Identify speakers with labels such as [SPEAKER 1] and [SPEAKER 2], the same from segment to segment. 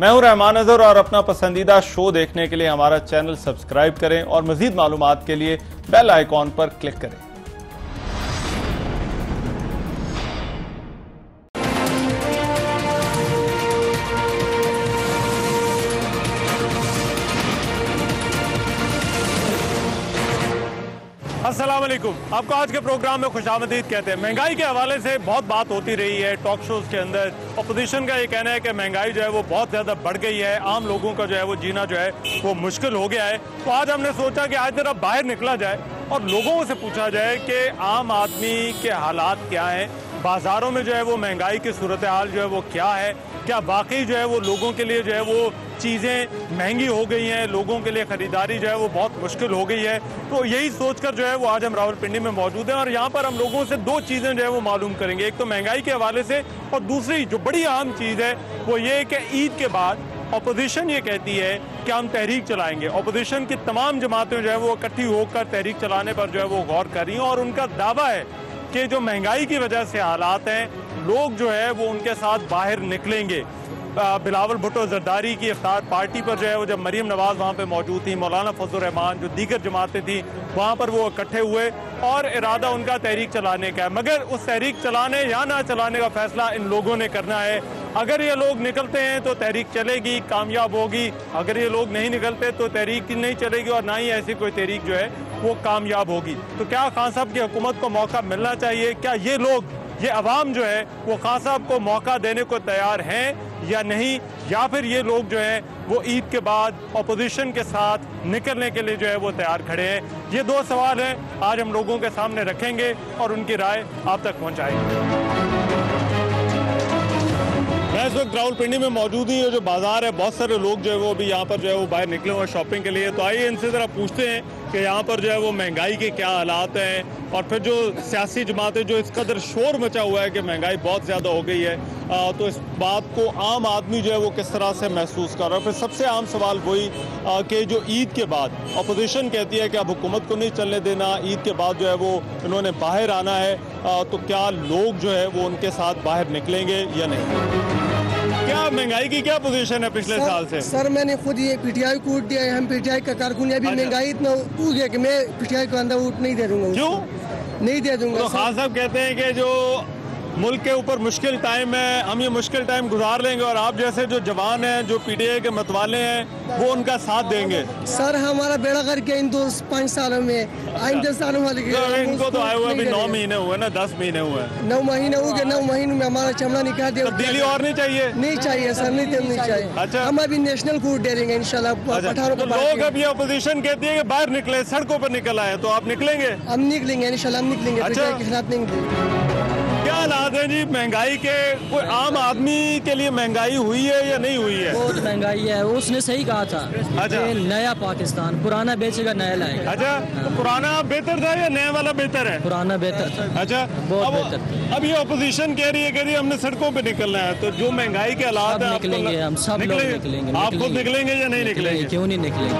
[SPEAKER 1] मैं हूं रहमान अजहर और अपना पसंदीदा शो देखने के लिए हमारा चैनल सब्सक्राइब करें और मजीद मालूमात के लिए बेल आइकॉन पर क्लिक करें। अस्सलाम वालेकुम। आपको आज के प्रोग्राम में खुशामदीद कहते हैं। महंगाई के हवाले से बहुत बात होती रही है टॉक शोज के अंदर। अपोजिशन का ये कहना है कि महंगाई जो है वो बहुत ज़्यादा बढ़ गई है, आम लोगों का जो है वो जीना जो है वो मुश्किल हो गया है। तो आज हमने सोचा कि आज जरा बाहर निकला जाए और लोगों से पूछा जाए कि आम आदमी के हालात क्या हैं, बाज़ारों में जो है वो महंगाई की सूरत हाल जो है वो क्या है, क्या वाकई जो है वो लोगों के लिए जो है वो चीज़ें महंगी हो गई हैं, लोगों के लिए ख़रीदारी जो है वो बहुत मुश्किल हो गई है। तो यही सोचकर जो है वो आज हम रावलपिंडी में मौजूद हैं और यहाँ पर हम लोगों से दो चीज़ें जो है वो मालूम करेंगे। एक तो महंगाई के हवाले से और दूसरी जो बड़ी अहम चीज़ है वो ये कि ईद के बाद अपोजिशन ये कहती है कि हम तहरीक चलाएंगे। अपोजिशन की तमाम जमातें जो है वो इकट्ठी होकर तहरीक चलाने पर जो है वो गौर कर रही हैं और उनका दावा है कि जो महंगाई की वजह से हालात हैं, लोग जो है वो उनके साथ बाहर निकलेंगे। बिलावल भुट्टो जरदारी की इफ्तार पार्टी पर जो है वो जब मरीम नवाज़ वहाँ पे मौजूद थी, मौलाना फजल रहमान, जो दीगर जमातें थी वहाँ पर वो इकट्ठे हुए और इरादा उनका तहरीक चलाने का है। मगर उस तहरीक चलाने या ना चलाने का फैसला इन लोगों ने करना है। अगर ये लोग निकलते हैं तो तहरीक चलेगी, कामयाब होगी। अगर ये लोग नहीं निकलते तो तहरीक नहीं चलेगी और ना ही ऐसी कोई तहरीक जो है वो कामयाब होगी। तो क्या खान साहब की हुकूमत को मौका मिलना चाहिए? क्या ये लोग, ये अवाम जो है वो खान साहब को मौका देने को तैयार हैं या नहीं? या फिर ये लोग जो हैं वो ईद के बाद अपोजिशन के साथ निकलने के लिए जो है वो तैयार खड़े हैं? ये दो सवाल हैं, आज हम लोगों के सामने रखेंगे और उनकी राय आप तक पहुंचाएंगे। मैं इस वक्त रावलपिंडी में मौजूद ही, जो बाजार है, बहुत सारे लोग जो है वो अभी यहाँ पर जो है वो बाहर निकले हुए शॉपिंग के लिए। तो आइए इनसे ज़रा पूछते हैं कि यहाँ पर जो है वो महंगाई के क्या हालात हैं और फिर जो सियासी जमातें, जो इस कदर शोर मचा हुआ है कि महंगाई बहुत ज़्यादा हो गई है, तो इस बात को आम आदमी जो है वो किस तरह से महसूस कर रहा है। फिर सबसे आम सवाल वही कि जो ईद के बाद अपोजिशन कहती है कि अब हुकूमत को नहीं चलने देना, ईद के बाद जो है वो इन्होंने बाहर आना है, तो क्या लोग जो है वो उनके साथ बाहर निकलेंगे या नहीं? क्या महंगाई की क्या पोजीशन है पिछले साल से?
[SPEAKER 2] सर मैंने खुद ये पीटीआई को वोट दिया है, हम पीटीआई का कारकुन है। अभी महंगाई इतना टूट गया कि मैं पीटीआई को अंदर वोट नहीं दे दूंगा।
[SPEAKER 1] क्यों
[SPEAKER 2] नहीं दे दूंगा?
[SPEAKER 1] तो खान साहब कहते हैं कि जो मुल्क के ऊपर मुश्किल टाइम है, हम ये मुश्किल टाइम गुजार लेंगे और आप जैसे जो जवान हैं, जो पीटीआई के मतवाले हैं, वो उनका साथ देंगे।
[SPEAKER 2] सर हमारा बेड़ा करके इन 2-5 सालों में, आइंदे सालों वाले
[SPEAKER 1] इनको तो आए हुए अभी 9 महीने हुए ना, 10 महीने हुए।
[SPEAKER 2] 9 महीने हो गए, 9 महीने में हमारा चमड़ा निकाल दिया।
[SPEAKER 1] तब्दीली और नहीं चाहिए?
[SPEAKER 2] नहीं चाहिए सर, नहीं चाहिए।
[SPEAKER 1] अच्छा,
[SPEAKER 2] हम अभी नेशनल फूड दे देंगे इंशाल्लाह।
[SPEAKER 1] तो लोग अब ये अपोजिशन कहती है कि बाहर निकले, सड़कों पर निकल आए, तो आप निकलेंगे?
[SPEAKER 2] हम निकलेंगे इंशाल्लाह, हम निकलेंगे।
[SPEAKER 1] अच्छा,
[SPEAKER 2] के खिलाफ नहीं निकलेंगे।
[SPEAKER 1] क्या हालात है जी महंगाई के? कोई आम आदमी के लिए महंगाई हुई है या नहीं हुई है?
[SPEAKER 3] बहुत महंगाई है, उसने सही कहा था।
[SPEAKER 1] अच्छा,
[SPEAKER 3] नया पाकिस्तान, पुराना बेचेगा नया लाएगा।
[SPEAKER 1] अच्छा, तो पुराना बेहतर था या नया वाला बेहतर है?
[SPEAKER 3] पुराना बेहतर था।
[SPEAKER 1] अच्छा,
[SPEAKER 3] बहुत बेहतर।
[SPEAKER 1] अब ये अपोजिशन कह रही है हमने सड़कों पे निकलना है, तो जो महंगाई के हालात है
[SPEAKER 3] निकलेंगे, हम सब लोग निकलेंगे।
[SPEAKER 1] आप खुद निकलेंगे या नहीं निकलेंगे?
[SPEAKER 3] क्यों नहीं निकलेंगे?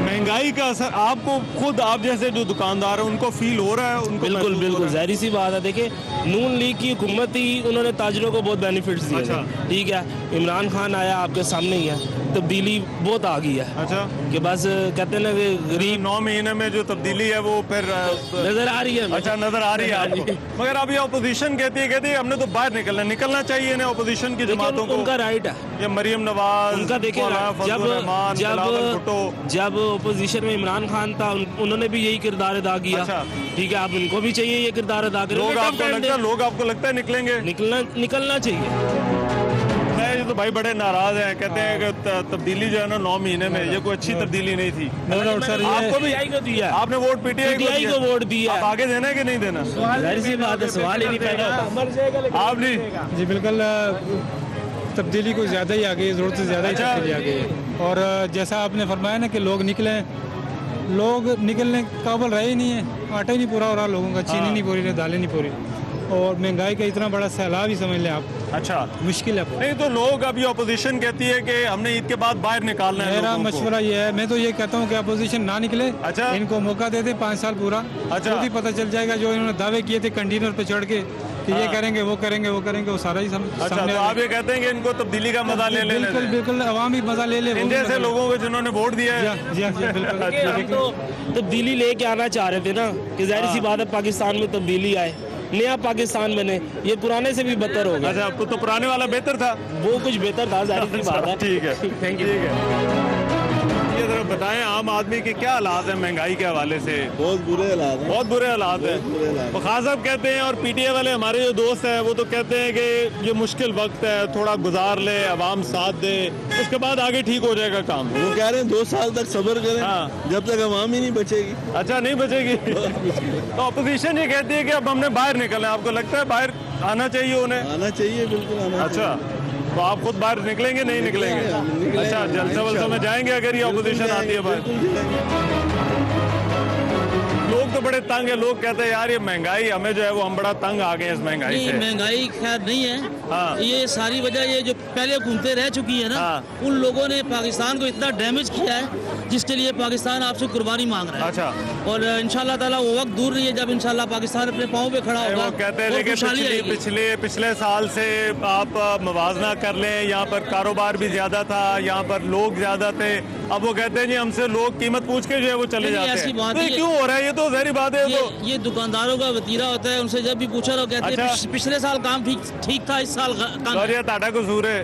[SPEAKER 1] महंगाई का असर आपको खुद, आप जैसे जो दुकानदार हैं, उनको फील हो रहा है? उनको
[SPEAKER 4] बिल्कुल जाहिर सी बात है। देखिए, नून लीग की हुकूमत ही, उन्होंने ताजरों को बहुत बेनिफिट्स दिए।
[SPEAKER 1] अच्छा,
[SPEAKER 4] ठीक है, इमरान खान आया, आपके सामने ही है, तब्दीली बहुत आ गई है।
[SPEAKER 1] अच्छा,
[SPEAKER 4] कि बस कहते हैं ना कि गरीब
[SPEAKER 1] 9 महीने में जो तब्दीली है वो फिर
[SPEAKER 4] नजर आ रही है।
[SPEAKER 1] अच्छा, नजर आ रही है आपको? मगर अब ये अपोजिशन कहती है हमने तो बाहर निकलना चाहिए ना अपोजिशन की जमातों को।
[SPEAKER 4] उनका राइट है।
[SPEAKER 1] ये मरियम नवाज,
[SPEAKER 4] उनका देखिए, जब अपोजिशन में इमरान खान था, उन्होंने भी यही किरदार अदा किया।
[SPEAKER 1] अच्छा,
[SPEAKER 4] ठीक है, अब इनको भी चाहिए ये किरदार अदा करें।
[SPEAKER 1] लोग आपको लगता है निकलेंगे?
[SPEAKER 4] निकलना चाहिए।
[SPEAKER 1] ये तो भाई बड़े नाराज हैं, कहते हैं कि तब्दीली जो है ना 9 महीने में, ये कोई अच्छी तब्दीली नहीं थी।
[SPEAKER 4] सर,
[SPEAKER 1] आपको भी
[SPEAKER 4] दिया,
[SPEAKER 1] आपने वोट पीटीआई
[SPEAKER 4] को वोट दिया,
[SPEAKER 1] आप आगे देना है कि नहीं देना?
[SPEAKER 4] सवाल ही नहीं पैदा होता।
[SPEAKER 1] आप नहीं?
[SPEAKER 5] जी बिल्कुल, तब्दीली को ज़्यादा ही आ गई है, ज़रूरत से ज़्यादा ही तब्दीली आ गई है। और जैसा आपने फरमाया ना कि लोग निकलने काबिल रहे ही नहीं है, आटा ही नहीं पूरा हो रहा लोगों का, चीनी नहीं पूरी, दालें नहीं पूरी, और महंगाई का इतना बड़ा सैलाब ही समझ लें आप।
[SPEAKER 1] अच्छा,
[SPEAKER 5] मुश्किल है।
[SPEAKER 1] नहीं तो लोग, अभी अपोजिशन कहती है कि हमने ईद के बाद बाहर निकालना है।
[SPEAKER 5] मेरा मशवरा ये है, मैं तो ये कहता हूँ कि अपोजिशन ना निकले।
[SPEAKER 1] अच्छा,
[SPEAKER 5] इनको मौका दे दे 5 साल पूरा। अच्छा, तो भी पता चल जाएगा जो इन्होंने दावे किए थे कंटेनर पे चढ़ के कि ये करेंगे वो करेंगे वो सारा ही
[SPEAKER 1] अच्छा,
[SPEAKER 5] सामने
[SPEAKER 1] तो आप ये कहते हैं कि इनको तब्दीली का मजा ले लेने
[SPEAKER 5] बिल्कुल
[SPEAKER 1] दें।
[SPEAKER 5] बिल्कुल अवाम ही मजा ले ले
[SPEAKER 1] इन जैसे लोगों को जिन्होंने वोट दिया है।
[SPEAKER 5] जी हाँ, बिल्कुल
[SPEAKER 4] देखिए, हम तो तब्दीली लेके आना चाह रहे थे ना कि जाहिर सी बात है पाकिस्तान में तब्दीली आए, नया पाकिस्तान बने। ये पुराने से भी बदतर हो गया।
[SPEAKER 1] अच्छा, तो पुराने वाला बेहतर था।
[SPEAKER 4] वो कुछ बेहतर था, जाहिर सी बात है।
[SPEAKER 1] ठीक है,
[SPEAKER 4] थैंक यू।
[SPEAKER 1] ठीक है। ये जरा बताएं आम आदमी के क्या हालात हैं महंगाई के हवाले से?
[SPEAKER 6] बहुत बुरे हालात हैं।
[SPEAKER 1] बहुत बुरे हालात हैं। तो खान साहब कहते हैं और पीटीए वाले हमारे जो दोस्त हैं वो तो कहते हैं कि ये मुश्किल वक्त है, थोड़ा गुजार ले, अवाम साथ दे, उसके बाद आगे ठीक हो जाएगा काम।
[SPEAKER 6] वो कह रहे हैं 2 साल तक सब्र करें,
[SPEAKER 1] हाँ।
[SPEAKER 6] जब तक अवाम ही नहीं बचेगी।
[SPEAKER 1] अच्छा, नहीं बचेगी। तो अपोजिशन ये कहती है कि अब हमने बाहर निकलना है। आपको लगता है बाहर आना चाहिए उन्हें?
[SPEAKER 6] आना चाहिए, बिल्कुल आना
[SPEAKER 1] अच्छा, तो आप खुद बाहर निकलेंगे? नहीं निकलेंगे? अच्छा, जलसा वलसा में जाएंगे अगर ये अपोजिशन आती है बाहर? लोग तो बड़े तंग है, लोग कहते हैं यार ये महंगाई हमें जो है वो हम बड़ा तंग आ गए हैं इस महंगाई
[SPEAKER 7] नहीं,
[SPEAKER 1] से।
[SPEAKER 7] महंगाई खैर नहीं है।
[SPEAKER 1] हाँ।
[SPEAKER 7] ये सारी वजह ये जो पहले हुकूमतें रह चुकी है ना,
[SPEAKER 1] हाँ।
[SPEAKER 7] उन लोगों ने पाकिस्तान को इतना डैमेज किया है जिसके लिए पाकिस्तान आपसे कुर्बानी मांग रहा है।
[SPEAKER 1] अच्छा।
[SPEAKER 7] और इंशाल्लाह ताला वो वक्त दूर नहीं है जब इंशाल्लाह पाकिस्तान अपने पाँव पे खड़ा होगा।
[SPEAKER 1] वो कहते हैं
[SPEAKER 7] और
[SPEAKER 1] कि
[SPEAKER 7] खुशहाली आएगी।
[SPEAKER 1] पिछले साल से आप मवाजना कर लें, यहाँ पर कारोबार भी ज्यादा था, यहाँ पर लोग ज्यादा थे। अब वो कहते हैं जी हमसे लोग कीमत पूछ के जो है वो चले
[SPEAKER 7] नहीं,
[SPEAKER 1] जाते
[SPEAKER 7] ऐसी
[SPEAKER 1] हैं।
[SPEAKER 7] बात
[SPEAKER 1] तो ये
[SPEAKER 7] नहीं है।
[SPEAKER 1] क्यों हो रहा है? ये तो जहरी बात है।
[SPEAKER 7] ये दुकानदारों का वतीरा होता है, उनसे जब भी पूछा लोग कहते हैं
[SPEAKER 1] अच्छा।
[SPEAKER 7] पिछले साल काम ठीक था, इस साल काम
[SPEAKER 1] और ये ताड़ा कसूर है।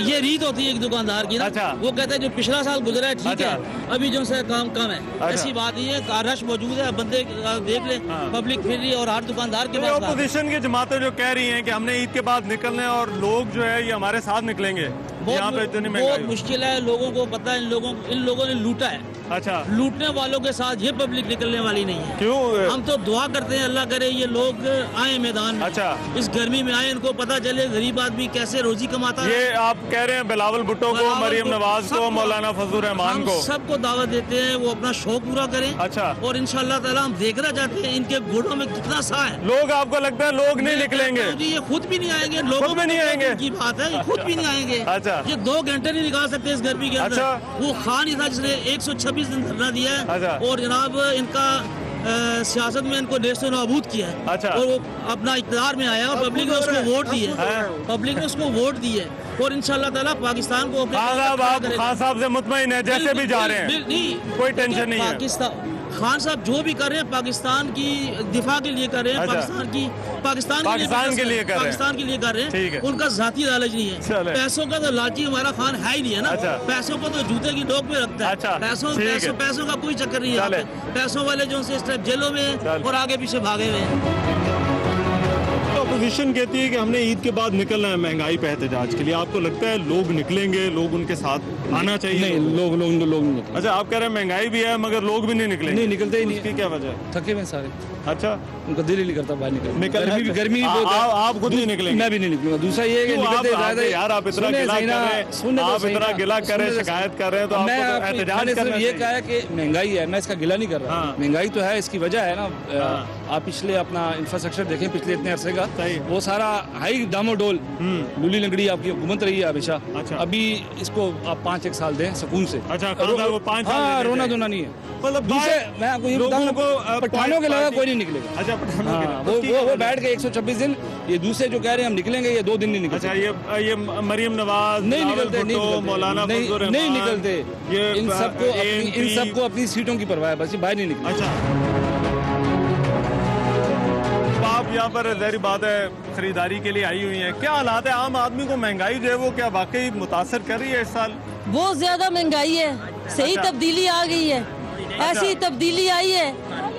[SPEAKER 7] ये रीत होती है एक दुकानदार की ना।
[SPEAKER 1] अच्छा।
[SPEAKER 7] वो कहता है जो पिछला साल गुजरा है ठीक
[SPEAKER 1] अच्छा।
[SPEAKER 7] है, अभी जो है काम कम है।
[SPEAKER 1] अच्छा।
[SPEAKER 7] ऐसी बात नहीं है, रश मौजूद है, बंदे देख ले, पब्लिक फिर रही है और हर दुकानदार के पास।
[SPEAKER 1] अपोजिशन की जमातें जो कह रही हैं कि हमने ईद के बाद निकलना है और लोग जो है ये हमारे साथ निकलेंगे, यहाँ पे इतनी
[SPEAKER 7] बहुत
[SPEAKER 1] महंगाई।
[SPEAKER 7] मुश्किल है, लोगों को पता है, इन लोगों ने लूटा है।
[SPEAKER 1] अच्छा,
[SPEAKER 7] लूटने वालों के साथ ये पब्लिक निकलने वाली नहीं है।
[SPEAKER 1] क्यों?
[SPEAKER 7] हम तो दुआ करते हैं अल्लाह करे ये लोग आए मैदान में।
[SPEAKER 1] अच्छा।
[SPEAKER 7] इस गर्मी में आए, इनको पता चले गरीब आदमी कैसे रोजी कमाता है।
[SPEAKER 1] ये आप कह रहे हैं बिलावल भुट्टो को,
[SPEAKER 7] बिलावल
[SPEAKER 1] मरियम
[SPEAKER 7] को,
[SPEAKER 1] नवाज को,
[SPEAKER 7] सबको-
[SPEAKER 1] मौलाना फजल रहमान
[SPEAKER 7] हम
[SPEAKER 1] को?
[SPEAKER 7] सबको दावत देते हैं वो अपना शौक पूरा करें।
[SPEAKER 1] अच्छा।
[SPEAKER 7] और इंशाल्लाह ताला हम देखना चाहते हैं इनके घोड़ों में कितना सा है।
[SPEAKER 1] लोग आपको लगता है लोग नहीं निकलेंगे?
[SPEAKER 7] जी, ये खुद भी नहीं आएंगे, लोगों
[SPEAKER 1] खुद भी नहीं आएंगे?
[SPEAKER 7] की बात है, ये खुद भी नहीं आएंगे।
[SPEAKER 1] अच्छा।
[SPEAKER 7] ये 2 घंटे नहीं निकाल सकते इस गर्मी के अंदर।
[SPEAKER 1] अच्छा।
[SPEAKER 7] वो खान ही था जिसने 126 दिन धरना दिया है।
[SPEAKER 1] अच्छा।
[SPEAKER 7] और जनाब इनका सियासत में इनको नेस्तो नाबूद किया है।
[SPEAKER 1] अच्छा।
[SPEAKER 7] और वो अपना इक़्तिदार में आया, पब्लिक ने उसको वोट दिए,
[SPEAKER 1] हाँ।
[SPEAKER 7] पब्लिक ने उसको वोट दिए और इंशाल्लाह ताला पाकिस्तान को अपने
[SPEAKER 1] खान साहब, आप खान साहब से मुतमईन है जैसे भी जा रहे हैं?
[SPEAKER 7] नहीं,
[SPEAKER 1] कोई टेंशन नहीं है।
[SPEAKER 7] पाकिस्तान खान साहब जो भी कर रहे हैं पाकिस्तान की दिफा के लिए कर रहे हैं।
[SPEAKER 1] अच्छा।
[SPEAKER 7] पाकिस्तान के लिए
[SPEAKER 1] पाकिस्तान के लिए कर रहे हैं। ठीक है।
[SPEAKER 7] उनका जाती लालच नहीं है।
[SPEAKER 1] चले।
[SPEAKER 7] पैसों का तो लालची हमारा खान है ही नहीं है ना।
[SPEAKER 1] अच्छा।
[SPEAKER 7] पैसों को तो जूते की नोक पे रखता है।
[SPEAKER 1] अच्छा, ठीक है।
[SPEAKER 7] पैसों का कोई चक्कर नहीं
[SPEAKER 1] चले।
[SPEAKER 7] है। पैसों वाले जो इस टाइप जेलों में हैं
[SPEAKER 1] चले।
[SPEAKER 7] और आगे पीछे भागे हुए हैं।
[SPEAKER 1] अपोजिशन कहती है कि हमने ईद के बाद निकलना है महंगाई पे एहतजाज के लिए। आपको लगता है लोग निकलेंगे? लोग उनके साथ आना चाहिए?
[SPEAKER 5] नहीं, लोग नहीं निकलते।
[SPEAKER 1] अच्छा, आप कह रहे हैं महंगाई भी है मगर लोग भी नहीं निकलेंगे?
[SPEAKER 5] नहीं निकलते ही नहीं।
[SPEAKER 1] उसकी क्या वजह है?
[SPEAKER 5] थके हुए सारे,
[SPEAKER 1] अच्छा,
[SPEAKER 5] उनका दिल ही नहीं करता बाहर निकलने। गर्मी भी
[SPEAKER 1] आ-
[SPEAKER 5] बहुत है।
[SPEAKER 1] आप खुद नहीं निकलेंगे?
[SPEAKER 5] मैं भी नहीं निकलूंगा। दूसरा ये है कि
[SPEAKER 1] क्यों?
[SPEAKER 5] निकलते
[SPEAKER 1] आप
[SPEAKER 5] ज्यादा
[SPEAKER 1] यार आप इतना
[SPEAKER 5] सुनने
[SPEAKER 1] गिला
[SPEAKER 5] सही
[SPEAKER 1] कर
[SPEAKER 5] ना,
[SPEAKER 1] रहे हैं,
[SPEAKER 5] सुनने तो
[SPEAKER 1] आप
[SPEAKER 5] सही
[SPEAKER 1] इतना
[SPEAKER 5] ना,
[SPEAKER 1] गिला कर रहे हैं,
[SPEAKER 5] सुनने तो
[SPEAKER 1] शिकायत कर रहे हैं, तो
[SPEAKER 5] मैं
[SPEAKER 1] आपको तो
[SPEAKER 5] आपको
[SPEAKER 1] एहतजाज
[SPEAKER 5] मैंने
[SPEAKER 1] करना
[SPEAKER 5] सिर्फ ये
[SPEAKER 1] चाहिए।
[SPEAKER 5] कहा है कि महंगाई है, मैं इसका गिला नहीं कर रहा।
[SPEAKER 1] हाँ।
[SPEAKER 5] महंगाई तो है, इसकी वजह है ना।
[SPEAKER 1] हाँ।
[SPEAKER 5] आप पिछले अपना इंफ्रास्ट्रक्चर देखें पिछले इतने अरसे का,
[SPEAKER 1] सही।
[SPEAKER 5] वो सारा हाई डामाडोल लूली लंगड़ी आपकी हुकूमत रही है हमेशा।
[SPEAKER 1] अच्छा।
[SPEAKER 5] अभी इसको आप 5-1 साल दें सुकून से।
[SPEAKER 1] अच्छा, खान साहब को 5 साल
[SPEAKER 5] हाँ,
[SPEAKER 1] देने
[SPEAKER 5] रोना
[SPEAKER 1] चाहिए।
[SPEAKER 5] धोना नहीं है।
[SPEAKER 1] मतलब
[SPEAKER 5] दूसरे मैं आपको ये
[SPEAKER 1] लोगों
[SPEAKER 5] बताऊं
[SPEAKER 1] को
[SPEAKER 5] पठानों के अलावा कोई नहीं निकलेगा।
[SPEAKER 1] अच्छा, पठानों के
[SPEAKER 5] हाँ,
[SPEAKER 1] अलावा।
[SPEAKER 5] वो बैठ के 126 दिन, ये दूसरे जो कह रहे हैं हम निकलेंगे, ये 2 दिन नहीं निकलते।
[SPEAKER 1] अच्छा, ये मरियम नवाज,
[SPEAKER 5] नहीं
[SPEAKER 1] बिलावल
[SPEAKER 5] निकलते, नहीं
[SPEAKER 1] भुट्टो,
[SPEAKER 5] निकलते,
[SPEAKER 1] मौलाना
[SPEAKER 5] नहीं,
[SPEAKER 1] फजल
[SPEAKER 5] नहीं
[SPEAKER 1] रहमान,
[SPEAKER 5] निकलते।
[SPEAKER 1] ये
[SPEAKER 5] इन सबको अपनी सीटों की परवाह है, बस ये बाहर नहीं निकलते।
[SPEAKER 1] अच्छा, आप यहाँ पर जहरी बात है खरीदारी के लिए आई हुई है, क्या हालात है आम आदमी को? महंगाई जो है वो क्या वाकई मुतासर कर रही है इस साल?
[SPEAKER 8] बहुत ज्यादा महंगाई है। सही
[SPEAKER 1] अच्छा।
[SPEAKER 8] तब्दीली आ गई है। ऐसी तब्दीली आई है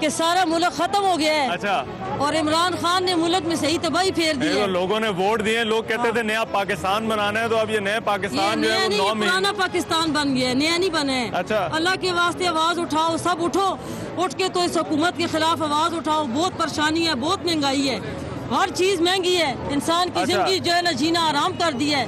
[SPEAKER 8] कि सारा मुल्क खत्म हो गया है।
[SPEAKER 1] अच्छा,
[SPEAKER 8] और इमरान खान ने मुल्क में सही तबाही फेर दी
[SPEAKER 1] देखो
[SPEAKER 8] है।
[SPEAKER 1] लोगों ने वोट दिए, लोग कहते थे नया पाकिस्तान बनाना है, तो अब ये नया
[SPEAKER 8] ये
[SPEAKER 1] पाकिस्तान जो
[SPEAKER 8] नया
[SPEAKER 1] है
[SPEAKER 8] नहीं,
[SPEAKER 1] वो
[SPEAKER 8] ये
[SPEAKER 1] 9 महीने।
[SPEAKER 8] पुराना पाकिस्तान बन गया है, नया नहीं बना है।
[SPEAKER 1] अच्छा।
[SPEAKER 8] अल्लाह के वास्ते आवाज उठाओ, सब उठो, उठ के तो इस हुकूमत के खिलाफ आवाज उठाओ। बहुत परेशानी है, बहुत महंगाई है, हर चीज महंगी है। इंसान की
[SPEAKER 1] अच्छा।
[SPEAKER 8] जिंदगी जो है ना जीना आराम कर दिया है।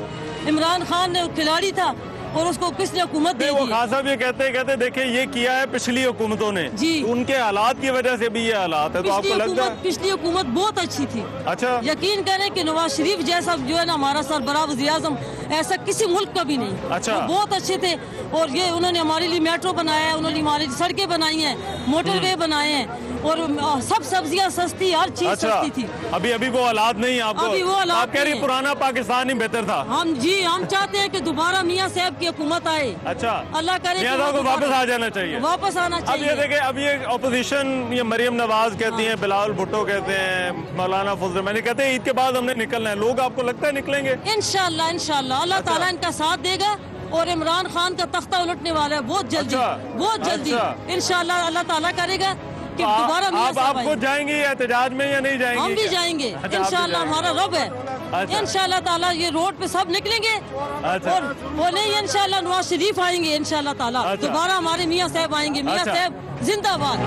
[SPEAKER 8] इमरान खान ने खिलाड़ी था और उसको किसने हुकूमत दे
[SPEAKER 1] नहीं, वो
[SPEAKER 8] दी।
[SPEAKER 1] खान साहब ये कहते देखिए ये किया है पिछली हुकूमतों ने
[SPEAKER 8] जी।
[SPEAKER 1] उनके हालात की वजह से भी ये हालात है, तो आपको लगता है?
[SPEAKER 8] पिछली हुकूमत बहुत अच्छी थी।
[SPEAKER 1] अच्छा,
[SPEAKER 8] यकीन करें कि नवाज शरीफ जैसा जो है ना हमारा सरबराह वज़ीर आज़म, ऐसा किसी मुल्क का भी नहीं।
[SPEAKER 1] अच्छा।
[SPEAKER 8] वो बहुत अच्छे थे और ये उन्होंने हमारे लिए मेट्रो बनाया है, उन्होंने हमारे लिए सड़कें बनाई हैं, मोटरवे बनाए हैं। और सब सब्जियां सस्ती, हर चीज
[SPEAKER 1] अच्छा,
[SPEAKER 8] सस्ती थी।
[SPEAKER 1] अभी अभी वो हालात नहीं है आपको?
[SPEAKER 8] अभी वो हालात
[SPEAKER 1] आप कह रही
[SPEAKER 8] नहीं है।
[SPEAKER 1] पुराना पाकिस्तान ही बेहतर था।
[SPEAKER 8] हम चाहते हैं कि दोबारा मियाँ साहब की हुकूमत आए।
[SPEAKER 1] अच्छा,
[SPEAKER 8] अल्लाह करे
[SPEAKER 1] मियाँ
[SPEAKER 8] कि
[SPEAKER 1] साहब को
[SPEAKER 8] वो
[SPEAKER 1] वापस आ जाना चाहिए।
[SPEAKER 8] वापस आना
[SPEAKER 1] अब
[SPEAKER 8] चाहिए।
[SPEAKER 1] ये देखे, अब ये अपोजिशन, ये मरियम नवाज कहती हैं, बिलावल भुट्टो कहते हैं, मौलाना फजल मैंने कहते हैं ईद के बाद हमने निकलना है। लोग आपको लगता है निकलेंगे?
[SPEAKER 8] इंशाल्लाह इंशाल्लाह अल्लाह ताला इनका साथ देगा और इमरान खान का तख्ता उलटने वाला है बहुत जल्दी।
[SPEAKER 1] अच्छा,
[SPEAKER 8] बहुत जल्दी
[SPEAKER 1] अच्छा।
[SPEAKER 8] इंशाल्लाह अल्लाह ताला करेगा कि दोबारा मियाँ
[SPEAKER 1] आप
[SPEAKER 8] साहब
[SPEAKER 1] खुद
[SPEAKER 8] आएंगे।
[SPEAKER 1] जाएंगी एहतजाज में या नहीं जाएंगी?
[SPEAKER 8] हम भी जाएंगे
[SPEAKER 1] अच्छा, आप भी
[SPEAKER 8] इंशाल्लाह,
[SPEAKER 1] जाएंगे।
[SPEAKER 8] हमारा रब है।
[SPEAKER 1] अच्छा।
[SPEAKER 8] इंशाल्लाह ताला ये रोड पे सब निकलेंगे
[SPEAKER 1] अच्छा।
[SPEAKER 8] और वो नहीं इंशाल्लाह नवाज शरीफ आएंगे इंशाल्लाह ताला।
[SPEAKER 1] अच्छा।
[SPEAKER 8] दोबारा हमारे मियाँ साहब आएंगे। मियाँ
[SPEAKER 1] अच्छा।
[SPEAKER 8] साहब जिंदाबाद।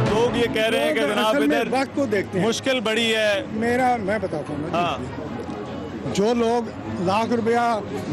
[SPEAKER 1] लोग ये कह रहे हैं कि जनाब
[SPEAKER 9] असल में
[SPEAKER 1] इधर
[SPEAKER 9] वक्त को देखते हैं।
[SPEAKER 1] मुश्किल बड़ी है।
[SPEAKER 9] मैं बताता हूँ ना,
[SPEAKER 1] हाँ,
[SPEAKER 9] जो लोग लाख रुपया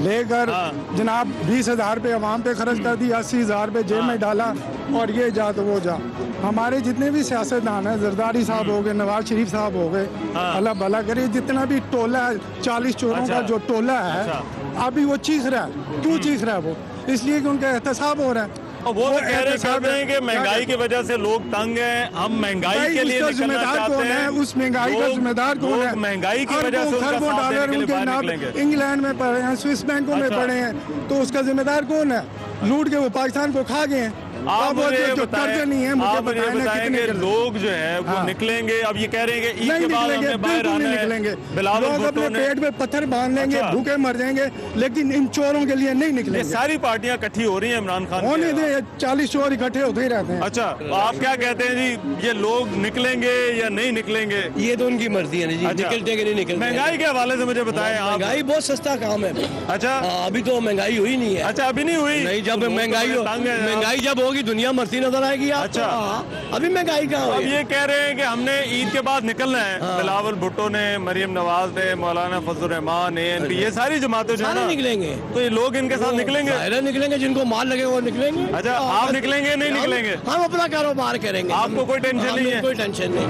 [SPEAKER 9] लेकर
[SPEAKER 1] हाँ।
[SPEAKER 9] जनाब 20,000 पे अवाम पे खर्च कर दी, 80,000 पे जेब में डाला और ये जा तो वो जा। हमारे जितने भी सियासतदान हैं, जरदारी साहब हो गए, नवाज शरीफ साहब हो गए,
[SPEAKER 1] हाँ।
[SPEAKER 9] अल्लाह भला करे, जितना भी टोला है, 40 चोरों
[SPEAKER 1] अच्छा।
[SPEAKER 9] का जो टोला है,
[SPEAKER 1] अच्छा।
[SPEAKER 9] अभी वो चीख रहा है। क्यों चीख रहा है वो? इसलिए कि उनका एहतसाब हो रहा है।
[SPEAKER 1] और वो तो कह रहे
[SPEAKER 9] एहतसाब
[SPEAKER 1] हैं कि महंगाई की वजह से लोग तंग हैं, हम महंगाई
[SPEAKER 9] भाई,
[SPEAKER 1] के लिए
[SPEAKER 9] उसका
[SPEAKER 1] निकलना
[SPEAKER 9] जिम्मेदार
[SPEAKER 1] चाहते
[SPEAKER 9] कौन है?
[SPEAKER 1] हैं।
[SPEAKER 9] उस महंगाई का
[SPEAKER 1] लोग-
[SPEAKER 9] जिम्मेदार कौन
[SPEAKER 1] लोग
[SPEAKER 9] है?
[SPEAKER 1] महंगाई की वजह से उनका
[SPEAKER 9] खरबों
[SPEAKER 1] साथ
[SPEAKER 9] डॉलर
[SPEAKER 1] देने के लिए
[SPEAKER 9] उनके
[SPEAKER 1] बाहर
[SPEAKER 9] नाम
[SPEAKER 1] निकलेंगे।
[SPEAKER 9] इंग्लैंड में पड़े हैं, स्विस बैंकों में
[SPEAKER 1] अच्छा।
[SPEAKER 9] पड़े हैं, तो उसका जिम्मेदार कौन है? लूट के वो पाकिस्तान को खा गए हैं।
[SPEAKER 1] आप
[SPEAKER 9] अब वो
[SPEAKER 1] मुझे
[SPEAKER 9] जो कर्जे नहीं है, मुझे
[SPEAKER 1] आप मुझे
[SPEAKER 9] बताएं ना
[SPEAKER 1] बताएं
[SPEAKER 9] कितने
[SPEAKER 1] कि
[SPEAKER 9] कर्जे?
[SPEAKER 1] लोग जो है वो
[SPEAKER 9] हाँ।
[SPEAKER 1] निकलेंगे। अब ये कह रहे हैं कि ईद
[SPEAKER 9] नहीं
[SPEAKER 1] के बाद
[SPEAKER 9] निकलेंगे,
[SPEAKER 1] हमने बाहर
[SPEAKER 9] बिल्कुल
[SPEAKER 1] आना
[SPEAKER 9] नहीं
[SPEAKER 1] है।
[SPEAKER 9] निकलेंगे।
[SPEAKER 1] बिलावल
[SPEAKER 9] लोग
[SPEAKER 1] भुट्टो
[SPEAKER 9] अपने
[SPEAKER 1] ने
[SPEAKER 9] पेट में पत्थर बांध लेंगे,
[SPEAKER 1] अच्छा।
[SPEAKER 9] भूखे मर जाएंगे, लेकिन इन चोरों के लिए नहीं
[SPEAKER 1] ये
[SPEAKER 9] निकलेंगे।
[SPEAKER 1] सारी पार्टियां इकट्ठी हो रही हैं इमरान खान
[SPEAKER 9] होने
[SPEAKER 1] के।
[SPEAKER 9] दे, 40 चोर इकट्ठे होते ही रहते हैं।
[SPEAKER 1] अच्छा, तो आप क्या कहते हैं जी, ये लोग निकलेंगे या नहीं निकलेंगे?
[SPEAKER 10] ये तो उनकी मर्जी है ना जी,
[SPEAKER 1] अच्छा।
[SPEAKER 10] निकलते कि नहीं निकलते।
[SPEAKER 1] महंगाई के हवाले से मुझे बताएं आप।
[SPEAKER 10] महंगाई बहुत सस्ता काम है।
[SPEAKER 1] अच्छा,
[SPEAKER 10] हाँ, अभी तो महंगाई हुई नहीं है।
[SPEAKER 1] अच्छा, अभी नहीं हुई?
[SPEAKER 10] नहीं, जब
[SPEAKER 1] तो लोग
[SPEAKER 10] महंगाई
[SPEAKER 1] तो बड़े तंग हैं।
[SPEAKER 10] महंगाई जब होगी दुनिया मरती नजर आएगी आपको।
[SPEAKER 1] अच्छा।
[SPEAKER 10] हाँ, अभी महंगाई कहाँ
[SPEAKER 1] अब
[SPEAKER 10] हुई?
[SPEAKER 1] ये कह रहे हैं कि हमने ईद के बाद निकलना है। बिलावल भुट्टो ने, मरियम नवाज ने, मौलाना फजल रहमान, ANP, ये सारी जमातें जो है
[SPEAKER 10] सारे
[SPEAKER 1] ना,
[SPEAKER 10] निकलेंगे।
[SPEAKER 1] तो ये लोग इनके साथ निकलेंगे।
[SPEAKER 10] सारे निकलेंगे, जिनको माल लगे वो निकलेंगे।
[SPEAKER 1] अच्छा, आप निकलेंगे नहीं निकलेंगे?
[SPEAKER 10] हम अपना कारोबार करेंगे।
[SPEAKER 1] आपको कोई टेंशन नहीं है?
[SPEAKER 10] कोई टेंशन नहीं।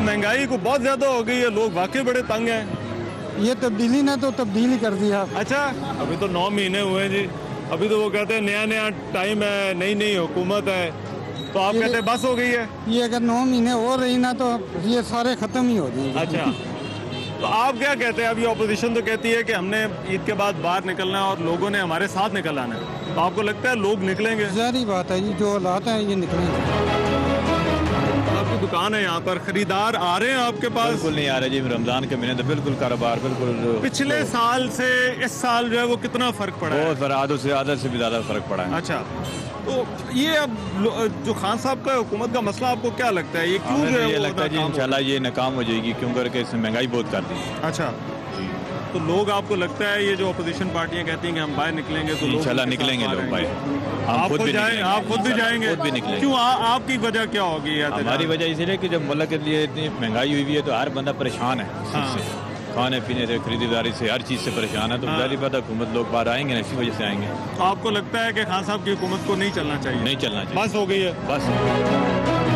[SPEAKER 1] महंगाई को बहुत ज्यादा हो गई है, लोग वाकई बड़े तंग हैं।
[SPEAKER 9] ये तब्दीली ने तो तब्दीली कर दिया।
[SPEAKER 1] अच्छा, अभी तो 9 महीने हुए हैं जी। अभी तो वो कहते हैं नया नया टाइम है, नई नई हुकूमत है, तो आप कहते हैं बस हो गई है।
[SPEAKER 9] ये अगर 9 महीने हो रही ना तो ये सारे खत्म ही हो जाएंगे।
[SPEAKER 1] अच्छा, तो आप क्या कहते हैं? अभी ऑपोजिशन तो कहती है कि हमने ईद के बाद बाहर निकलना है और लोगों ने हमारे साथ निकल आना है, तो आपको लगता है लोग निकलेंगे?
[SPEAKER 9] जारी बात है जी, जो हालात हैं ये निकलेंगे।
[SPEAKER 1] आपकी दुकान है यहाँ पर, खरीदार आ रहे हैं आपके पास?
[SPEAKER 11] बिल्कुल नहीं आ रहे जी, रमजान के महीने तो बिल्कुल कारोबार बिल्कुल।
[SPEAKER 1] पिछले साल से इस साल जो है वो कितना फर्क पड़ा है?
[SPEAKER 11] बहुत आधे से भी ज्यादा फर्क पड़ा है।
[SPEAKER 1] अच्छा, तो ये अब जो खान साहब का हुकूमत का मसला आपको क्या लगता है, ये क्यों
[SPEAKER 11] हमें
[SPEAKER 1] जो
[SPEAKER 11] तो
[SPEAKER 1] है
[SPEAKER 11] ये
[SPEAKER 1] वो
[SPEAKER 11] लगता है जी
[SPEAKER 1] नाकाम हो
[SPEAKER 11] इंशाल्लाह ये नाकाम हो जाएगी, क्यों करके इसने महंगाई बहुत कर दी।
[SPEAKER 1] गया? अच्छा, तो लोग आपको लगता है ये जो अपोजिशन पार्टियां कहती हैं कि हम बाहर निकलेंगे, तो लोग
[SPEAKER 11] इंशाल्लाह
[SPEAKER 1] उनके साथ
[SPEAKER 11] निकलेंगे
[SPEAKER 1] आ
[SPEAKER 11] लोग
[SPEAKER 1] रहे
[SPEAKER 11] भाई।
[SPEAKER 1] हैं।
[SPEAKER 11] हम
[SPEAKER 1] आप
[SPEAKER 11] खुद भी
[SPEAKER 1] जाएं,
[SPEAKER 11] निकलेंगे।
[SPEAKER 1] आप खुद भी जाएंगे?
[SPEAKER 11] खुद भी निकलेंगे।
[SPEAKER 1] क्यों? आपकी वजह क्या होगी?
[SPEAKER 11] हमारी वजह इसलिए कि जब मुल्क के लिए इतनी महंगाई हुई है तो हर बंदा परेशान है इस चीज़ से, खाने पीने से, खरीदारी से, हर चीज़ से परेशान है। तो जाहिर बात है हुकूमत लोग बाहर आएंगे ना, इसी वजह से आएंगे।
[SPEAKER 1] तो आपको लगता है कि खान साहब की हुकूमत को नहीं चलना चाहिए?
[SPEAKER 11] नहीं चलना चाहिए,
[SPEAKER 1] बस हो गई है।
[SPEAKER 11] बस।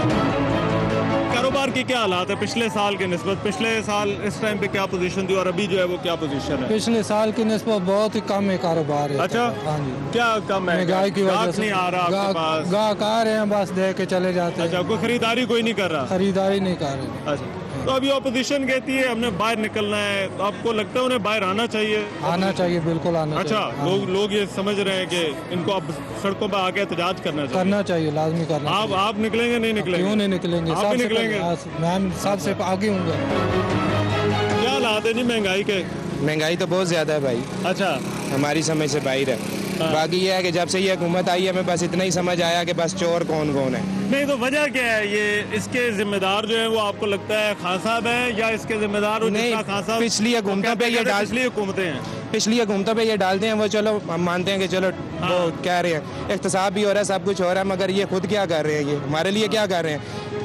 [SPEAKER 1] कारोबार की क्या हालात है पिछले साल के निस्बत? पिछले साल इस टाइम पे क्या पोजीशन थी और अभी जो है वो क्या पोजीशन है?
[SPEAKER 9] पिछले साल की निस्बत बहुत ही कम है कारोबार है।
[SPEAKER 1] अच्छा,
[SPEAKER 9] हाँ जी,
[SPEAKER 1] क्या कम है?
[SPEAKER 9] महंगाई की वजह
[SPEAKER 1] ग्राहक
[SPEAKER 9] से
[SPEAKER 1] नहीं आ रहा आपके पास?
[SPEAKER 9] गाहक आ रहे हैं, बस दे के चले जाते हैं।
[SPEAKER 1] अच्छा, कोई खरीदारी कोई नहीं कर रहा?
[SPEAKER 9] खरीदारी नहीं कर रहे।
[SPEAKER 1] अच्छा, तो अभी ऑपोजिशन कहती है हमने बाहर निकलना है, तो आपको लगता है उन्हें बाहर आना चाहिए?
[SPEAKER 9] आना चाहिए, बिल्कुल आना
[SPEAKER 1] अच्छा,
[SPEAKER 9] चाहिए।
[SPEAKER 1] लोग ये समझ रहे हैं कि इनको अब सड़कों पर आके एहतजाज करना चाहिए?
[SPEAKER 9] करना चाहिए, लाजमी करना।
[SPEAKER 1] आप निकलेंगे नहीं निकलेंगे?
[SPEAKER 9] क्यों नहीं निकलेंगे?
[SPEAKER 1] आप भी निकलेंगे?
[SPEAKER 9] मैं सबसे आगे हूँ।
[SPEAKER 1] क्या हालात है नहीं महंगाई के?
[SPEAKER 12] महंगाई तो बहुत ज्यादा है भाई।
[SPEAKER 1] अच्छा,
[SPEAKER 12] हमारी समझ से बाहर है। बाकी ये है कि जब से ये हुकूमत आई है हमें बस इतना ही समझ आया कि बस चोर कौन कौन है।
[SPEAKER 1] नहीं तो वजह क्या है? ये इसके जिम्मेदार जो है वो आपको लगता है खान साहब है या इसके जिम्मेदार
[SPEAKER 12] नहीं,
[SPEAKER 1] खान साहब
[SPEAKER 12] पिछली हुकूमतों पे ये डाल,
[SPEAKER 1] पिछली हुकूमतें हैं,
[SPEAKER 12] पिछली हुकूमतों पे ये डालते हैं वो, चलो हम मानते हैं कि चलो वो कह रहे हैं इख्तिसाब भी हो रहा है, सब कुछ हो रहा है, मगर ये खुद क्या कर रहे हैं? ये हमारे लिए क्या कर रहे हैं?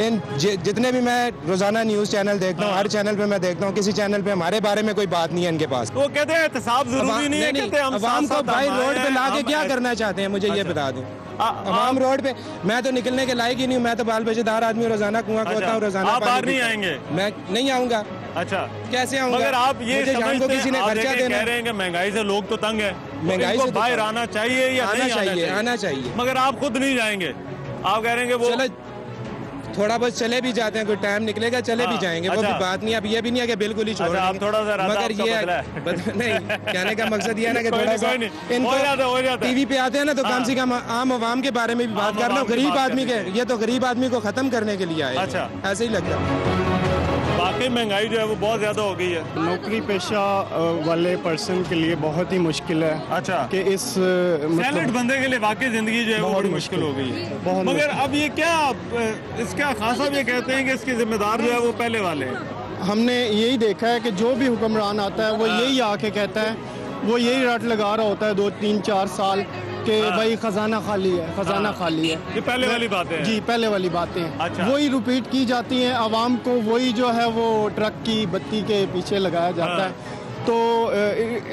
[SPEAKER 12] इन जितने भी मैं रोजाना न्यूज़ चैनल देखता हूँ, हर चैनल पे मैं देखता हूँ, किसी चैनल पे हमारे बारे में कोई बात नहीं है इनके पास।
[SPEAKER 1] वो कहते हैं एहतसाब जरूरी नहीं है, कहते हैं हम
[SPEAKER 12] अवाम को भाई रोड पे लाके क्या करना चाहते हैं, मुझे ये बता दें। अवाम रोड पे, मैं तो निकलने के लायक ही नहीं हूँ, मैं तो बाल बच्चेदार आदमी, रोजाना कुआं खोदता हूँ, रोजाना
[SPEAKER 1] आप बाहर नहीं आएंगे?
[SPEAKER 12] मैं नहीं आऊंगा।
[SPEAKER 1] अच्छा,
[SPEAKER 12] कैसे आऊंगा?
[SPEAKER 1] मगर आप ये समझते
[SPEAKER 12] किसी ने खर्चा देना
[SPEAKER 1] कह रहे हैं कि महंगाई से लोग तो तंग है,
[SPEAKER 12] महंगाई से
[SPEAKER 1] बाहर आना चाहिए या नहीं
[SPEAKER 12] आना चाहिए?
[SPEAKER 1] मगर आप खुद नहीं जाएंगे? आप कह रहे हैं कि वो
[SPEAKER 12] चले थोड़ा बहुत चले भी जाते हैं, कोई टाइम निकलेगा चले भी जाएंगे, वो भी बात नहीं। अब ये भी नहीं है कि बिल्कुल ही छोड़ देंगे।
[SPEAKER 1] आप थोड़ा सा
[SPEAKER 12] मगर ये नहीं, कहने का मकसद ये है ना कि थोड़ा सा इनको टीवी पे आते हैं ना, तो कम से कम आम आवाम के बारे में भी बात करना, गरीब आदमी के, ये तो गरीब आदमी को खत्म करने के लिए आए।
[SPEAKER 1] अच्छा,
[SPEAKER 12] ऐसे ही लगता है।
[SPEAKER 1] वाकई महंगाई जो है वो बहुत ज्यादा हो गई है।
[SPEAKER 13] नौकरी पेशा वाले पर्सन के लिए बहुत ही मुश्किल है।
[SPEAKER 1] अच्छा,
[SPEAKER 13] कि इस
[SPEAKER 1] सैलड बंदे के लिए वाकई जिंदगी जो है वो बड़ी मुश्किल हो गई है। मगर अब ये क्या इसका खास साहब ये कहते हैं कि इसके जिम्मेदार जो है वो पहले वाले हैं।
[SPEAKER 13] हमने यही देखा है कि जो भी हुक्मरान आता है वो यही आके कहता है, वो यही रट लगा रहा होता है 2, 3, 4 साल कि भाई खजाना खाली है, खजाना खाली है।
[SPEAKER 1] ये पहले वाली बातें हैं।
[SPEAKER 13] जी, पहले वाली बातें हैं।
[SPEAKER 1] अच्छा।
[SPEAKER 13] वही रिपीट की जाती हैं, आवाम को वही जो है वो ट्रक की बत्ती के पीछे लगाया जाता है। तो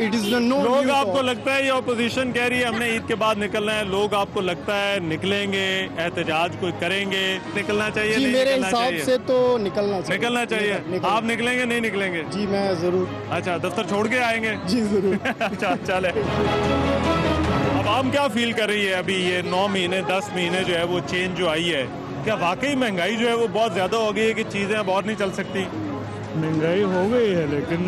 [SPEAKER 13] इट इज नो।
[SPEAKER 1] लोग आपको लगता है ये ऑपोजिशन कह रही है हमने ईद के बाद निकलना है, लोग आपको लगता है निकलेंगे, एहतजाज कोई करेंगे, निकलना चाहिए?
[SPEAKER 13] जी, मेरे हिसाब से तो निकलना
[SPEAKER 1] चाहिए। आप निकलेंगे नहीं निकलेंगे?
[SPEAKER 13] जी मैं जरूर।
[SPEAKER 1] अच्छा, दफ्तर छोड़ के आएंगे?
[SPEAKER 13] जी जरूर।
[SPEAKER 1] अच्छा, चले। अब आम क्या फील कर रही है अभी ये 9 महीने 10 महीने जो है वो चेंज जो आई है, क्या वाकई महंगाई जो है वो बहुत ज्यादा हो गई है कि चीजें अब और नहीं चल सकती?
[SPEAKER 14] महंगाई हो गई है लेकिन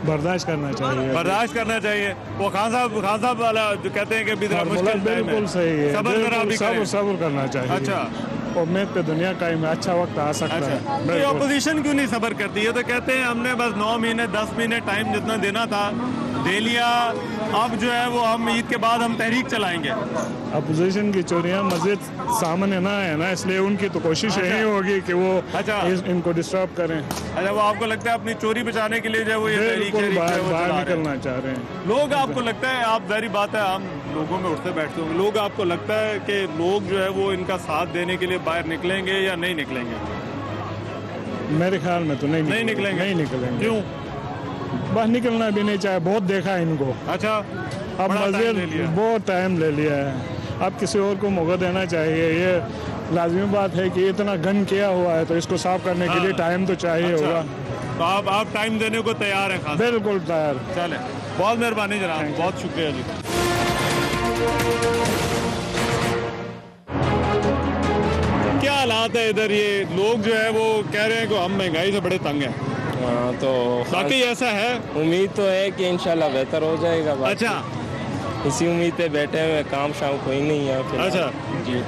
[SPEAKER 14] बर्दाश्त करना चाहिए।
[SPEAKER 1] बर्दाश्त करना चाहिए। वो खान साहब वाला जो कहते हैं कि मुश्किल
[SPEAKER 14] बिल्कुल सही है, सब्र करना चाहिए।
[SPEAKER 1] अच्छा,
[SPEAKER 14] उम्मीद पे दुनिया कायम है, अच्छा वक्त आ सकता है।
[SPEAKER 1] ये ऑपोजिशन क्यों नहीं सब्र करती है? तो कहते हैं हमने बस 9 महीने 10 महीने टाइम जितना देना था दे लिया, अब जो है वो हम ईद के बाद हम तहरीक चलाएंगे।
[SPEAKER 14] अपोजिशन की चोरियां मस्जिद सामने ना है ना, इसलिए उनकी तो कोशिश यही होगी कि वो इनको डिस्टर्ब करें।
[SPEAKER 1] अच्छा, वो आपको लगता है अपनी चोरी बचाने के लिए जो है वो ये तहरीक
[SPEAKER 14] बाहर निकलना चाह रहे हैं
[SPEAKER 1] लोग? आपको लगता है, आप जाहिर बात है हम लोगों में उठते बैठते होंगे, लोग आपको लगता है कि लोग जो है वो इनका साथ देने के लिए बाहर निकलेंगे या नहीं निकलेंगे?
[SPEAKER 14] मेरे ख्याल में तो नहीं निकलेंगे।
[SPEAKER 1] क्यों?
[SPEAKER 14] बस निकलना भी नहीं चाहे, बहुत देखा है इनको।
[SPEAKER 1] अच्छा,
[SPEAKER 14] अब मस्जिद बहुत टाइम ले लिया है, अब किसी और को मौका देना चाहिए। ये लाजमी बात है कि इतना गन किया हुआ है तो इसको साफ करने के लिए टाइम तो चाहिए होगा।
[SPEAKER 1] तो आप टाइम देने को तैयार हैं? खास
[SPEAKER 14] बिल्कुल तैयार।
[SPEAKER 1] चले, बहुत मेहरबानी जनाब, बहुत शुक्रिया जी। क्या हालात है इधर? ये लोग जो है वो कह रहे हैं कि हम महंगाई से बड़े तंग हैं।
[SPEAKER 15] तो
[SPEAKER 1] बाकी ऐसा है,
[SPEAKER 15] उम्मीद तो है कि इंशाल्लाह बेहतर हो जाएगा।
[SPEAKER 1] अच्छा,
[SPEAKER 15] इसी उम्मीद पे बैठे हुए, काम शाम कोई नहीं है।
[SPEAKER 1] अच्छा
[SPEAKER 15] जी,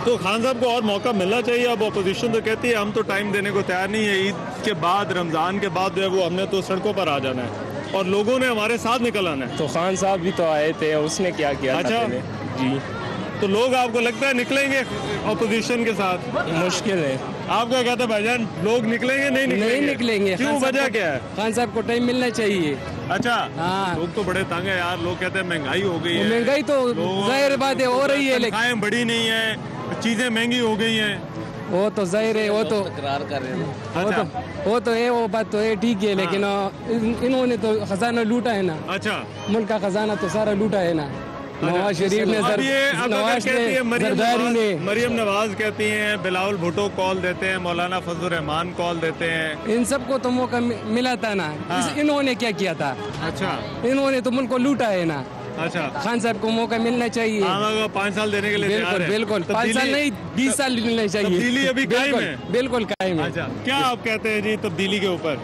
[SPEAKER 1] तो खान साहब को और मौका मिलना चाहिए। अब अपोजिशन तो कहती है हम तो टाइम देने को तैयार नहीं है, ईद के बाद रमजान के बाद जो है वो हमने तो सड़कों पर आ जाना है और लोगों ने हमारे साथ निकल आना है।
[SPEAKER 15] तो खान साहब भी तो आए थे, उसने क्या किया?
[SPEAKER 1] अच्छा
[SPEAKER 15] जी,
[SPEAKER 1] तो लोग आपको लगता है निकलेंगे अपोजिशन के साथ?
[SPEAKER 15] मुश्किल है।
[SPEAKER 1] आप क्या कहते हैं भाईजान, लोग निकलेंगे नहीं
[SPEAKER 3] निकलेंगे?
[SPEAKER 1] क्यों, वजह क्या है?
[SPEAKER 3] खान साहब को टाइम मिलना चाहिए।
[SPEAKER 1] अच्छा,
[SPEAKER 3] हाँ।
[SPEAKER 1] लोग तो बड़े तंग है यार, लोग कहते हैं महंगाई हो गई है।
[SPEAKER 3] महंगाई तो जाहिर बात है हो रही है, लेकिन
[SPEAKER 1] बढ़ी नहीं है, चीजें महंगी हो गई हैं।
[SPEAKER 3] वो तो जाहिर है, वो तो
[SPEAKER 15] तकरार कर रहे हैं।
[SPEAKER 3] वो तो है, वो बात तो है, ठीक है, लेकिन इन्होंने तो खजाना लूटा है ना।
[SPEAKER 1] अच्छा, मुल्क
[SPEAKER 3] का खजाना तो सारा लूटा है ना। नवाज शरीफ ने,
[SPEAKER 1] मरियम नवाज कहती हैं, बिलावल भुट्टो कॉल देते हैं, मौलाना फजल रहमान कॉल देते हैं,
[SPEAKER 3] इन सबको तो मौका मिला था ना। इन्होंने क्या किया था?
[SPEAKER 1] अच्छा,
[SPEAKER 3] इन्होंने तो मुल्क को लूटा है ना।
[SPEAKER 1] अच्छा,
[SPEAKER 3] खान साहब को मौका मिलना चाहिए।
[SPEAKER 1] 5 साल देने के लिए
[SPEAKER 3] बिल्कुल 5 साल नहीं 20 साल मिलना चाहिए।
[SPEAKER 1] तब्दीली अभी कायम है?
[SPEAKER 3] बिल्कुल कायम है।
[SPEAKER 1] अच्छा, क्या आप कहते हैं जी तब्दीली के ऊपर?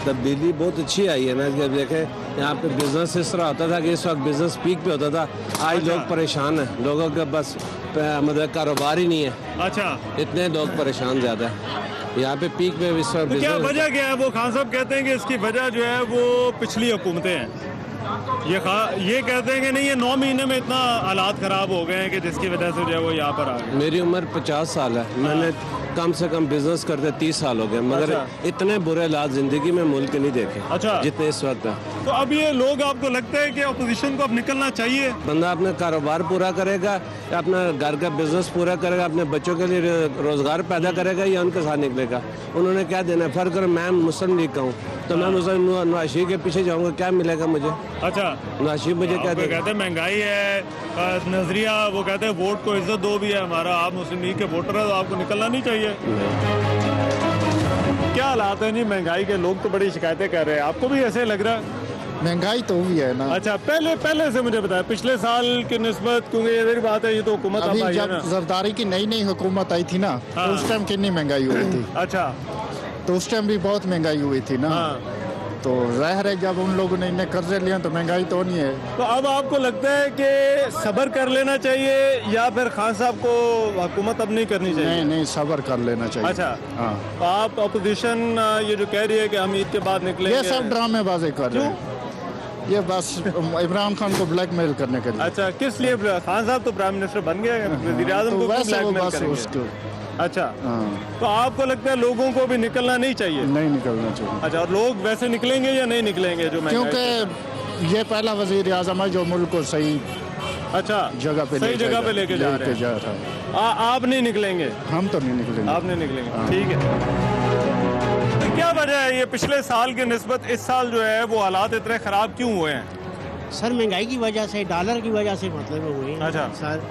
[SPEAKER 16] तब्दीली बहुत अच्छी आई है ना। जब देखें यहाँ पे बिजनेस इस तरह होता था कि इस वक्त बिजनेस पीक पे होता था, आज लोग परेशान हैं, लोगों का बस मतलब कारोबार ही नहीं है। अच्छा, इतने लोग परेशान ज़्यादा है यहाँ पे पीक पे इस वक्त।
[SPEAKER 1] तो क्या वजह क्या है? वो खान साहब कहते हैं कि इसकी वजह जो है वो पिछली हुकूमतें हैं। ये कहते हैं कि नहीं, ये 9 महीने में इतना हालात खराब हो गए हैं कि जिसकी वजह से जो है वो यहाँ पर आ गए।
[SPEAKER 16] मेरी उम्र 50 साल है, मैंने कम से कम बिजनेस करते 30 साल हो गए, मगर इतने बुरे हालात जिंदगी में मुल्क नहीं देखे। अच्छा, जितने इस वक्त है।
[SPEAKER 1] तो अब ये लोग आपको लगता है कि अपोजिशन को अब निकलना चाहिए?
[SPEAKER 16] बंदा अपना कारोबार पूरा करेगा, अपना घर का बिजनेस पूरा करेगा, अपने बच्चों के लिए रोजगार पैदा करेगा या उनके साथ निकलेगा? उन्होंने क्या देना है? फर्क मैं मुस्लिम लीग का हूँ तो मैं मुस्लिम नवाज शरीफ के पीछे जाऊँगा, क्या मिलेगा मुझे?
[SPEAKER 1] अच्छा,
[SPEAKER 16] नवाज शरीफ मुझे क्या
[SPEAKER 1] कहते हैं महंगाई है, नजरिया, वो कहते हैं वोट को इज्जत दो भी है हमारा, आप मुस्लिम लीग के वोटर है तो आपको निकलना नहीं चाहिए। क्या हालात है जी महंगाई के? लोग तो बड़ी शिकायतें कर रहे हैं, आपको भी ऐसे लग रहा है?
[SPEAKER 17] महंगाई तो हुई है ना।
[SPEAKER 1] अच्छा, पहले से मुझे बताया पिछले साल की निस्बत, क्योंकि ये मेरी बात है, ये तो हुकूमत
[SPEAKER 17] अभी
[SPEAKER 1] अब आई है
[SPEAKER 17] जब
[SPEAKER 1] ना।
[SPEAKER 17] जरदारी की नई हुकूमत आई थी ना, तो उस टाइम कितनी महंगाई हुई थी।
[SPEAKER 1] अच्छा,
[SPEAKER 17] तो उस टाइम भी बहुत महंगाई हुई थी ना। तो जाहिर है जब उन लोगों ने इन्हें कर्जे लिए तो महंगाई तो नहीं है।
[SPEAKER 1] तो अब आपको लगता है कि सब्र कर लेना चाहिए या फिर खान साहब को हुकूमत अब नहीं करनी चाहिए?
[SPEAKER 17] नहीं, सब्र कर लेना चाहिए।
[SPEAKER 1] अच्छा,
[SPEAKER 17] हाँ।
[SPEAKER 1] तो आप अपोजिशन ये जो कह रही है कि हम ईद के बाद निकलेंगे,
[SPEAKER 17] ये सब ड्रामेबाजी कर रहे हैं। ये बस इमरान खान को ब्लैकमेल करने के लिए।
[SPEAKER 1] अच्छा, किस लिए? खान साहब तो प्राइम मिनिस्टर बन गए, वज़ीर आज़म को ब्लैकमेल करेंगे? अच्छा, तो आपको लगता है लोगों को भी निकलना नहीं चाहिए?
[SPEAKER 17] नहीं निकलना चाहिए।
[SPEAKER 1] अच्छा, और लोग वैसे निकलेंगे या नहीं निकलेंगे? जो
[SPEAKER 17] क्योंकि ये पहला वज़ीर आज़म है जो मुल्क को सही जगह पे
[SPEAKER 1] सही जगह पे लेके जा रहा है। आप नहीं निकलेंगे?
[SPEAKER 17] हम तो नहीं निकलेंगे।
[SPEAKER 1] आप नहीं निकलेंगे, ठीक है। तो क्या वजह है ये पिछले साल की निस्बत इस साल जो है वो हालात इतने खराब क्यों हुए हैं?
[SPEAKER 18] सर महंगाई की वजह से, डॉलर की वजह से मतलब हुए हैं।
[SPEAKER 1] अच्छा
[SPEAKER 18] सर,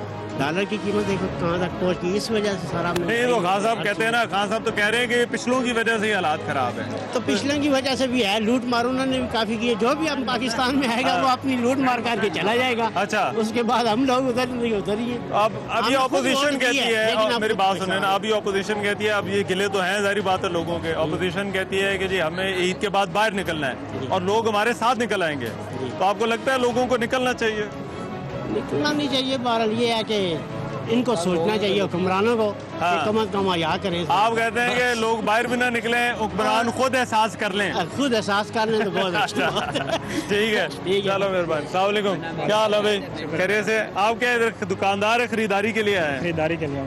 [SPEAKER 18] डॉलर की कीमत देखो कहाँ तक पहुँच गई, इस वजह से सारा
[SPEAKER 1] नहीं। तो खान साहब कहते हैं ना, खान साहब तो कह रहे हैं कि पिछलों की वजह से ही हालात खराब है।
[SPEAKER 18] तो पिछले की वजह से भी है, लूट मार उन्होंने भी काफी की है। जो भी हम पाकिस्तान में आएगा वो अपनी लूट मार करके चला जाएगा।
[SPEAKER 1] अच्छा,
[SPEAKER 18] उसके बाद हम लोग उधर नहीं उधरिए।
[SPEAKER 1] अब ये ऑपोजिशन कहती है, मेरी बात सुने ना, अभी ऑपोजिशन कहती है, अब ये गिले तो हैं, जारी बात है लोगों के। ऑपोजिशन कहती है कि जी हमें ईद के बाद बाहर निकलना है और लोग हमारे साथ निकल आएंगे। तो आपको लगता है लोगों को निकलना चाहिए?
[SPEAKER 18] निकलना नहीं चाहिए। बहरहाल ये है कि इनको सोचना चाहिए हुक्मरानों को, कम अज कम या करें।
[SPEAKER 1] आप कहते हैं कि लोग बाहर भी ना निकले, हुक्मरान खुद एहसास कर लें।
[SPEAKER 18] खुद एहसास कर लें तो बहुत अच्छा।
[SPEAKER 1] ठीक है, चलो मेहरबानी। अस्सलाम वालेकुम, क्या हाल है भाई? खैरियत से? आप क्या इधर दुकानदार है, खरीदारी के लिए आए हैं?
[SPEAKER 19] खरीदारी के लिए।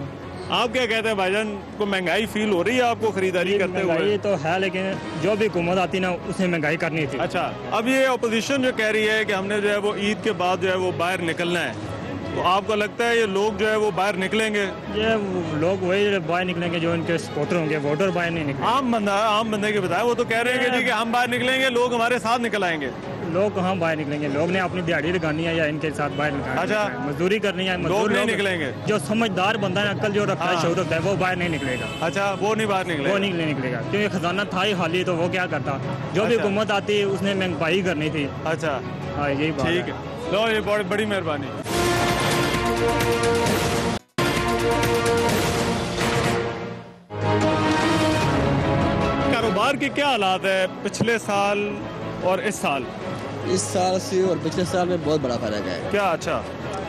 [SPEAKER 1] आप क्या कहते हैं भाईजान, को महंगाई फील हो रही है आपको खरीदारी करते हुए?
[SPEAKER 19] महंगाई तो है, लेकिन जो भी हुकूमत आती ना उसने महंगाई करनी थी।
[SPEAKER 1] अच्छा, अब ये अपोजिशन जो कह रही है कि हमने जो है वो ईद के बाद जो है वो बाहर निकलना है, तो आपको लगता है ये लोग जो है वो बाहर निकलेंगे?
[SPEAKER 19] ये लोग वही बाहर निकलेंगे जो इनके सपोर्टर होंगे, वोटर बाहर नहीं निकलेंगे।
[SPEAKER 1] आम बंदे के बताया, वो तो कह रहे हैं कि हम बाहर निकलेंगे, लोग हमारे साथ निकल आएंगे।
[SPEAKER 19] लोग कहाँ बाहर निकलेंगे? लोग ने अपनी दिहाड़ी लगानी है या इनके साथ बाहर निकलना।
[SPEAKER 1] अच्छा,
[SPEAKER 19] मजदूरी करनी है,
[SPEAKER 1] लोग नहीं निकलेंगे।
[SPEAKER 19] जो समझदार बंदा है, अक्ल जो रखता है, शऊर रखता है, वो बाहर नहीं निकलेगा।
[SPEAKER 1] अच्छा, वो नहीं बाहर निकलेगा?
[SPEAKER 19] वो नहीं निकलेगा, क्योंकि खजाना था ही खाली, तो वो क्या करता? जो भी हुकूमत आती उसने महंगाई करनी थी।
[SPEAKER 1] अच्छा,
[SPEAKER 19] हाँ, यही बात।
[SPEAKER 1] ठीक है, लो, ये बड़ी मेहरबानी। कारोबार के क्या हालात है पिछले साल और इस साल?
[SPEAKER 20] इस साल से और पिछले साल में बहुत बड़ा फर्क है।
[SPEAKER 1] क्या? अच्छा,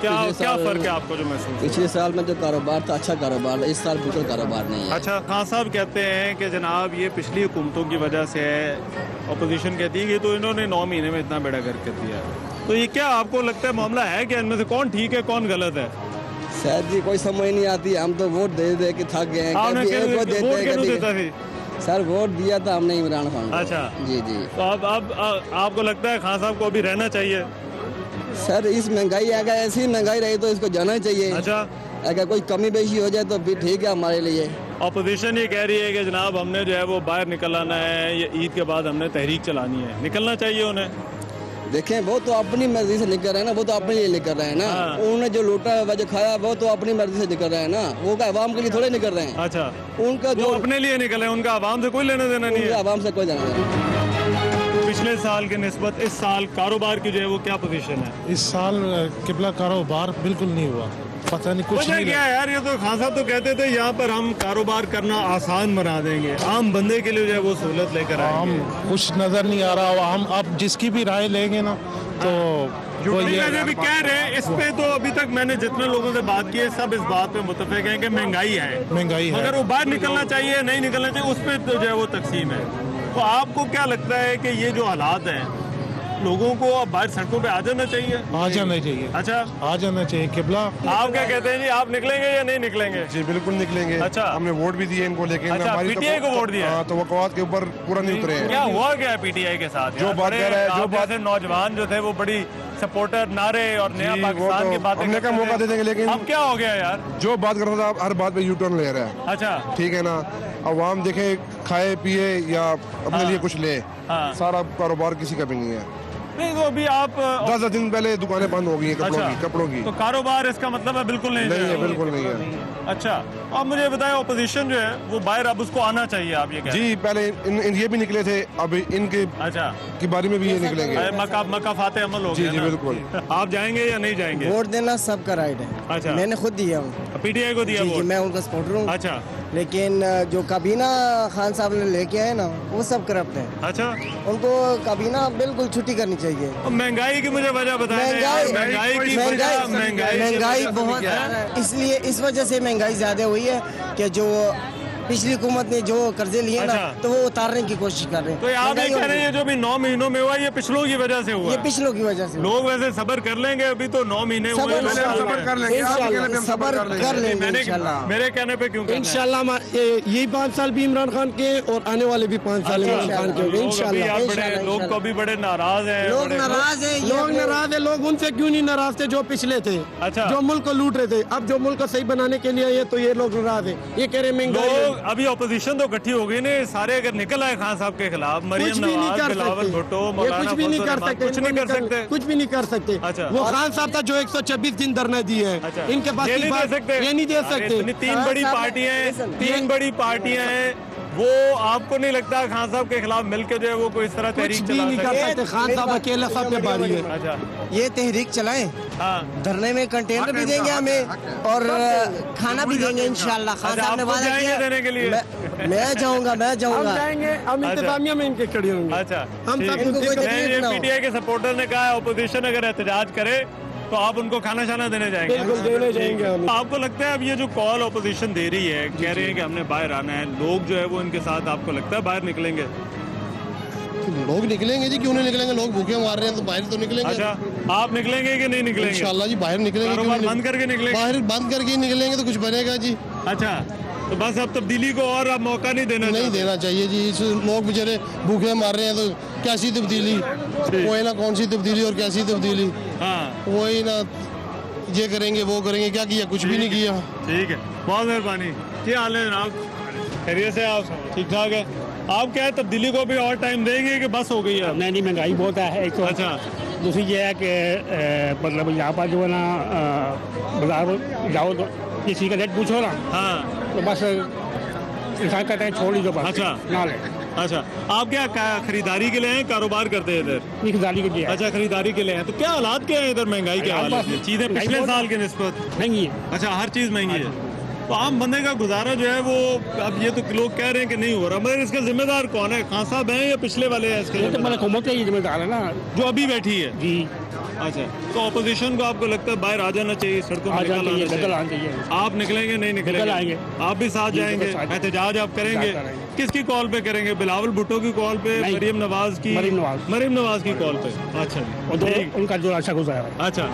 [SPEAKER 1] क्या फर्क है आपको जो महसूस?
[SPEAKER 20] पिछले साल में जो कारोबार था अच्छा कारोबार था, इस साल बिल्कुल कारोबार नहीं है।
[SPEAKER 1] अच्छा, खान साहब कहते हैं कि जनाब ये पिछली हुकूमतों की वजह से है, अपोजिशन कहती है कि तो इन्होंने 9 महीने में इतना बेड़ा गर्क कर दिया। तो ये क्या आपको लगता है मामला है कि इनमें से कौन ठीक है कौन गलत है?
[SPEAKER 20] शायद जी कोई समझ नहीं आती। हम तो वोट दे के थक गए हैं। सर वोट दिया था हमने इमरान खान।
[SPEAKER 1] अच्छा,
[SPEAKER 20] जी।
[SPEAKER 1] तो अब आपको लगता है खान साहब को अभी रहना चाहिए?
[SPEAKER 20] सर इस महंगाई अगर ऐसी महंगाई रही तो इसको जाना चाहिए।
[SPEAKER 1] अच्छा,
[SPEAKER 20] अगर कोई कमी बेशी हो जाए तो फिर ठीक है हमारे लिए।
[SPEAKER 1] ऑपोजिशन ये कह रही है कि जनाब हमने जो है वो बाहर निकल आना है, ये ईद के बाद हमने तहरीक चलानी है, निकलना चाहिए उन्हें।
[SPEAKER 20] देखें वो तो अपनी मर्जी से निकल रहे हैं ना, वो तो अपने लिए निकल रहे हैं ना। उन्होंने जो लूटा है जो खाया वो तो अपनी मर्जी से निकल रहे हैं ना, वो क्या अवाम के लिए थोड़े निकल रहे हैं।
[SPEAKER 1] अच्छा,
[SPEAKER 20] उनका
[SPEAKER 1] जो अपने लिए निकल रहे हैं, उनका अवाम से कोई लेना देना नहीं है।
[SPEAKER 20] अवाम से कोई लेना देना।
[SPEAKER 1] पिछले साल के निस्बत इस साल कारोबार की जो है वो क्या पोजीशन है?
[SPEAKER 21] इस साल किबला कारोबार बिल्कुल नहीं हुआ, पता नहीं कुछ नहीं
[SPEAKER 1] क्या यार। ये तो खान साहब तो कहते थे यहाँ पर हम कारोबार करना आसान बना देंगे, आम बंदे के लिए जो है वो सहूलत लेकर आएंगे।
[SPEAKER 21] कुछ नजर नहीं आ रहा। हम आप जिसकी भी राय लेंगे ना तो
[SPEAKER 1] ये भी कह रहे हैं इस पे, तो अभी तक मैंने जितने लोगों से बात की है सब इस बात पे मुतफिक हैं कि महंगाई है। अगर वो बाहर निकलना चाहिए नहीं निकलना चाहिए उस पर तो जो है वो तकसीम है। तो आपको क्या लगता है कि ये जो हालात हैं, लोगों को अब बाहर सड़कों पे आ जाना चाहिए?
[SPEAKER 21] आ जाना चाहिए।
[SPEAKER 1] अच्छा,
[SPEAKER 21] आ जाना चाहिए। किबला
[SPEAKER 1] आप क्या कहते हैं जी, आप निकलेंगे या नहीं निकलेंगे?
[SPEAKER 22] जी बिल्कुल निकलेंगे।
[SPEAKER 1] अच्छा,
[SPEAKER 22] हमने वोट भी दिए इनको, लेकिन
[SPEAKER 1] अच्छा, पीटीआई को वोट दिया
[SPEAKER 22] तो वक़ात के ऊपर पूरा नहीं उतरे हैं।
[SPEAKER 1] क्या हुआ क्या पीटीआई के साथ?
[SPEAKER 22] जो बात कर रहा है, जो बात
[SPEAKER 1] नौजवान जो थे वो बड़ी सपोर्टर नारे और नया पाकिस्तान की बातें
[SPEAKER 22] हमने का मौका दे देंगे, लेकिन
[SPEAKER 1] अब क्या हो गया यार?
[SPEAKER 22] जो बात कर रहा था हर बात पे यू टर्न ले रहा है।
[SPEAKER 1] अच्छा,
[SPEAKER 22] ठीक है ना, अवाम देखे खाए पिए या अपने लिए कुछ ले, सारा कारोबार किसी का भी नहीं है।
[SPEAKER 1] नहीं तो अभी आप
[SPEAKER 22] 10 दिन पहले दुकानें बंद हो गई हैं कपड़ों की।
[SPEAKER 1] तो कारोबार इसका मतलब है बिल्कुल नहीं
[SPEAKER 22] है, बिल्कुल नहीं है।
[SPEAKER 1] अच्छा, अब मुझे बताएं, ऑपोजिशन जो है वो बाहर, अब उसको आना चाहिए, आप ये कह रहे हैं?
[SPEAKER 22] जी, पहले ये भी निकले थे, अब इनके के बारे में भी ये निकलेंगे।
[SPEAKER 1] मकाफाते अमल हो
[SPEAKER 22] गया। जी बिल्कुल।
[SPEAKER 1] आप जाएंगे या नहीं जाएंगे?
[SPEAKER 2] वोट देना सबका राइट है।
[SPEAKER 1] अच्छा,
[SPEAKER 2] मैंने खुद दिया हूँ,
[SPEAKER 1] पीटीआई को दिया वोट।
[SPEAKER 2] मैं उनका सपोर्टर हूँ।
[SPEAKER 1] अच्छा,
[SPEAKER 2] लेकिन जो काबीना खान साहब ने लेके आए ना, वो सब करप्ट है।
[SPEAKER 1] अच्छा,
[SPEAKER 2] उनको काबीना बिल्कुल छुट्टी करनी चाहिए।
[SPEAKER 1] महंगाई की मुझे वजह बताएं।
[SPEAKER 2] महंगाई बहुत, इसलिए इस वजह से महंगाई ज्यादा हुई है कि जो पिछली हुकूमत ने जो कर्जे लिए ना, तो वो उतारने की कोशिश कर रहे हैं।
[SPEAKER 1] तो आप ये कह रहे हैं जो भी 9 महीनों में हुआ, ये पिछलों की वजह से हुआ?
[SPEAKER 2] ये पिछलों की वजह से।
[SPEAKER 1] लोग वैसे सब्र कर लेंगे, अभी तो 9 महीने हुए,
[SPEAKER 2] सब्र कर लेंगे,
[SPEAKER 1] मेरे कहने पे क्यों?
[SPEAKER 10] इंशाल्लाह यही 5 साल भी इमरान खान के और आने वाले भी 5 साल इमरान खान के होंगे इंशाल्लाह।
[SPEAKER 1] लोग तो अभी बड़े नाराज हैं।
[SPEAKER 2] लोग नाराज है।
[SPEAKER 10] लोग उनसे क्यों नहीं नाराज थे जो पिछले थे?
[SPEAKER 1] अच्छा,
[SPEAKER 10] जो मुल्क को लूट रहे थे, अब जो मुल्क को सही बनाने के लिए ये तो ये लोग नाराज है। ये कह रहे महंगाई।
[SPEAKER 1] अभी ऑपोजिशन तो इकट्ठी हो गई ने सारे, अगर निकल आए खान साहब के खिलाफ, मरियम नवाज, बिलावल भुट्टो, मौलाना
[SPEAKER 10] कुछ भी नहीं कर सकते,
[SPEAKER 1] कुछ नहीं कर सकते,
[SPEAKER 10] कुछ भी नहीं कर सकते।
[SPEAKER 1] अच्छा,
[SPEAKER 10] वो खान साहब था जो 126 दिन धरना दिए हैं।
[SPEAKER 1] अच्छा,
[SPEAKER 10] इनके पास
[SPEAKER 1] ये नहीं दे सकते। 3 बड़ी पार्टियां हैं, वो आपको नहीं लगता खान साहब के खिलाफ मिलकर जो है वो कोई इस तरह तहरीक चला
[SPEAKER 10] सकते? खान साहब अकेला सब पे भारी है।
[SPEAKER 1] अच्छा,
[SPEAKER 2] ये तहरीक चलाएं, धरने में कंटेनर भी देंगे हमें और खाना भी देंगे इंशाल्लाह। खान साहब ने वादा किया
[SPEAKER 1] देने के लिए।
[SPEAKER 2] मैं जाऊंगा
[SPEAKER 10] हम जाएंगे, हम इंतजामिया में इनके खड़े होंगे।
[SPEAKER 1] अच्छा,
[SPEAKER 2] हम सब
[SPEAKER 1] पीटीआई के सपोर्टर ने कहा ऑपोजिशन अगर एहतजाज करे तो आप उनको खाना शाना देने जाएंगे?
[SPEAKER 10] बिल्कुल देने जाएंगे हम।
[SPEAKER 1] आपको लगता है अब ये जो कॉल ऑपोजिशन दे रही है, कह रहे हैं कि हमने बाहर आना है, लोग जो है वो इनके साथ, आपको लगता है बाहर निकलेंगे?
[SPEAKER 4] लोग निकलेंगे जी, क्यों नहीं निकलेंगे? लोग भूखे मार रहे हैं तो बाहर तो निकलेंगे।
[SPEAKER 1] अच्छा, आप निकलेंगे कि नहीं निकलेंगे?
[SPEAKER 4] इंशाल्लाह जी बाहर निकलेंगे।
[SPEAKER 1] बंद करके निकलेंगे?
[SPEAKER 4] बाहर बंद करके निकलेंगे तो कुछ बनेगा जी।
[SPEAKER 1] अच्छा, तो बस अब तब्दीली को और अब मौका नहीं देना
[SPEAKER 4] चाहिए जी। लोग बेचारे भूखे मार रहे हैं तो कैसी तब्दीली? वही ना, कौन सी तब्दीली और कैसी तब्दीली?
[SPEAKER 1] हाँ,
[SPEAKER 4] वही ना, ये करेंगे वो करेंगे, क्या किया? कुछ भी नहीं किया।
[SPEAKER 1] ठीक है, बहुत मेहरबानी। क्या हाल है जनाब? खैरियत से? आप ठीक ठाक है? आप क्या है, तब्दीली को भी और टाइम देंगे कि बस हो गई है?
[SPEAKER 23] नहीं, महंगाई बहुत है एक तो।
[SPEAKER 1] अच्छा,
[SPEAKER 23] दूसरी ये है कि मतलब यहाँ पर जो है ना, बाजार जाओ तो किसी का रेट पूछो ना,
[SPEAKER 1] हाँ,
[SPEAKER 23] तो बस इंसान कहते हैं छोड़ ही दो बस।
[SPEAKER 1] अच्छा,
[SPEAKER 23] ना ले।
[SPEAKER 1] अच्छा, आप क्या खरीदारी के लिए हैं, कारोबार करते हैं इधर?
[SPEAKER 23] खरीदारी के लिए।
[SPEAKER 1] अच्छा, खरीदारी के लिए हैं। तो क्या हालात क्या है इधर महंगाई के हवाले से? चीजें पिछले साल के निस्बत
[SPEAKER 23] महंगी है।
[SPEAKER 1] अच्छा, हर चीज महंगी है। तो आम बंदे का गुजारा जो है वो, अब ये तो लोग कह रहे हैं कि नहीं हो रहा, मगर इसका जिम्मेदार कौन है? खान साहब हैं या पिछले वाले हैं इसके?
[SPEAKER 23] हुकूमत का जिम्मेदार है ना,
[SPEAKER 1] जो अभी बैठी है।
[SPEAKER 23] जी।
[SPEAKER 1] अच्छा, तो ऑपोजिशन को आपको लगता है बाहर आ जाना चाहिए, सड़कों में निकल आना चाहिए? आप निकलेंगे नहीं निकलेंगे? आप भी साथ जाएंगे, एहतजाज आप करेंगे? किसकी कॉल पे करेंगे? बिलावल भुट्टो की कॉल पे, मरियम नवाज की? मरियम नवाज की कॉल पे। अच्छा,
[SPEAKER 23] उनका जो अच्छा गुजारा है।
[SPEAKER 1] अच्छा,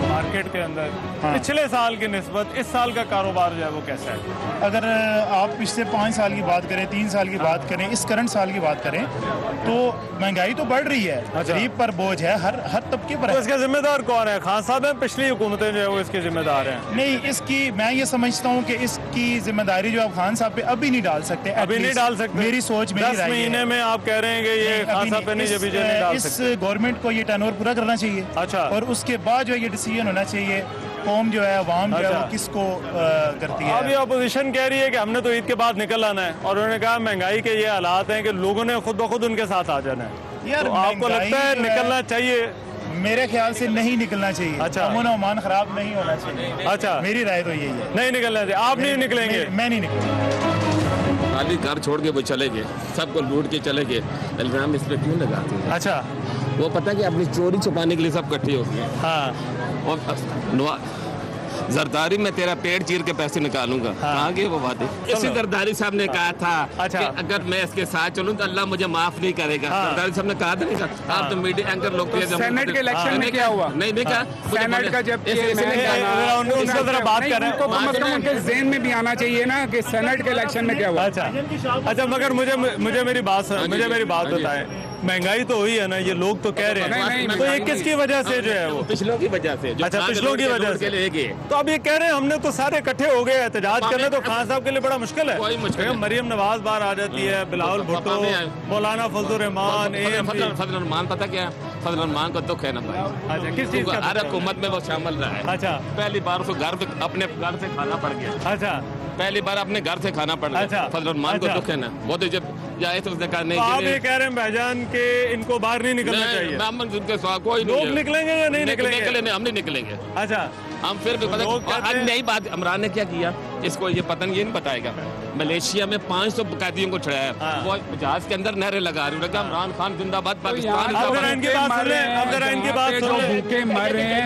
[SPEAKER 1] मार्केट के अंदर पिछले साल की निस्बत इस साल का कारोबार जो है वो कैसा है?
[SPEAKER 24] अगर आप पिछले 5 साल की बात करें, 3 साल की बात करें, इस करंट साल की बात करें, तो महंगाई तो बढ़ रही है।
[SPEAKER 1] अच्छा,
[SPEAKER 24] गरीब पर बोझ है, हर तबके पर।
[SPEAKER 1] तो इसका जिम्मेदार कौन है? खान साहब हैं? पिछली हुकूमतें जो है वो इसके जिम्मेदार हैं?
[SPEAKER 24] नहीं, इसकी मैं ये समझता हूँ कि इसकी जिम्मेदारी जो आप खान साहब पे अभी नहीं डाल सकते।
[SPEAKER 1] अभी नहीं डाल सकते?
[SPEAKER 24] मेरी सोच, मेरी राय है।
[SPEAKER 1] 10 महीने में आप कह रहे हैं कि ये खान साहब पे नहीं डाल सकते?
[SPEAKER 24] इस गवर्नमेंट को ये टर्नओवर पूरा करना चाहिए।
[SPEAKER 1] अच्छा,
[SPEAKER 24] और उसके बाद जो ये डिसीजन होना चाहिए, कौम जो है, अवाम जो है वो किसको करती है।
[SPEAKER 1] अब ये अपोजिशन कह रही है कि हमने तो ईद के बाद निकल आना है, और उन्होंने कहा महंगाई के ये हालात हैं कि लोगों ने खुद ब खुद उनके साथ आ जाना है।
[SPEAKER 24] यार,
[SPEAKER 1] तो आपको लगता है निकलना चाहिए?
[SPEAKER 24] मेरे ख्याल से नहीं निकलना चाहिए।
[SPEAKER 1] अच्छा,
[SPEAKER 24] अमन अमान खराब नहीं होना चाहिए।
[SPEAKER 1] अच्छा,
[SPEAKER 24] मेरी राय तो यही है,
[SPEAKER 1] नहीं निकलना चाहिए। आप नहीं निकलेंगे?
[SPEAKER 24] मैं नहीं निकलूंगा।
[SPEAKER 25] खाली घर छोड़ के वो चले गए, सबको लूट के चले गए, इल्जाम इस पे क्यों लगाते हैं?
[SPEAKER 1] अच्छा,
[SPEAKER 25] वो पता है कि अपनी चोरी छुपाने के लिए सब इकट्ठे हो गए।
[SPEAKER 1] हाँ,
[SPEAKER 25] और जरदारी में तेरा पेड़ चीर के पैसे निकालूंगा। कहाँ गए वो वादे? इसी जरदारी साहब ने कहा था कि अगर मैं इसके साथ चलूं तो अल्लाह मुझे माफ नहीं करेगा। जरदारी साहब ने कहा था नहीं? आप तो मीडिया एंकर लोग थे।
[SPEAKER 26] सेनेट के इलेक्शन में क्या हुआ?
[SPEAKER 25] नहीं कहा
[SPEAKER 26] सेनेट का जब बात कर रहे हैं, कम से कम उनके ज़हन में भी आना चाहिए ना कि सेनेट के इलेक्शन में क्या हुआ।
[SPEAKER 1] अच्छा, मगर मुझे मेरी बात बताएं। महंगाई तो हुई है ना, ये लोग तो कह रहे हैं, तो ये किसकी वजह से जो है वो?
[SPEAKER 25] पिछलों की वजह से।
[SPEAKER 1] अच्छा, पिछलों की वजह से। तो अब ये कह रहे हैं हमने तो सारे इकट्ठे हो गए एहतजाज करने, तो खान साहब के लिए बड़ा मुश्किल है।
[SPEAKER 25] कोई मुश्किल नहीं।
[SPEAKER 1] मरियम नवाज बाहर आ जाती है, बिलावल भुट्टो, मौलाना फजलुर रहमान,
[SPEAKER 25] फजलुर रहमान पता क्या, फजलुर रहमान को दुख है ना भाई।
[SPEAKER 1] अच्छा, किस चीज का?
[SPEAKER 25] हर हुकूमत में वो शामिल रहा है।
[SPEAKER 1] अच्छा,
[SPEAKER 25] पहली बार उसको घर पे अपने घर से खाना पड़ गया।
[SPEAKER 1] अच्छा,
[SPEAKER 25] पहली बार अपने घर से खाना पड़ गया।
[SPEAKER 1] अच्छा,
[SPEAKER 25] फजलुर रहमान को दुख है ना, वो तो जब जाए तो उसने कहा नहीं।
[SPEAKER 1] आप ये कह रहे हैं भाईजान के इनको बाहर नहीं निकलना चाहिए?
[SPEAKER 25] कोई
[SPEAKER 1] लोग निकलेंगे या नहीं निकलेंगे?
[SPEAKER 25] हम नहीं निकलेंगे।
[SPEAKER 1] अच्छा,
[SPEAKER 25] हम फिर भी पता नई बात इमरान ने क्या किया, इसको ये पता नहीं, ये नहीं बताएगा। मलेशिया में 500 कैदियों को छुड़ाया, वो जहाज के अंदर नहरें लगा रही है, इमरान खान जिंदाबाद पाकिस्तान।
[SPEAKER 26] भूखे मर रहे हैं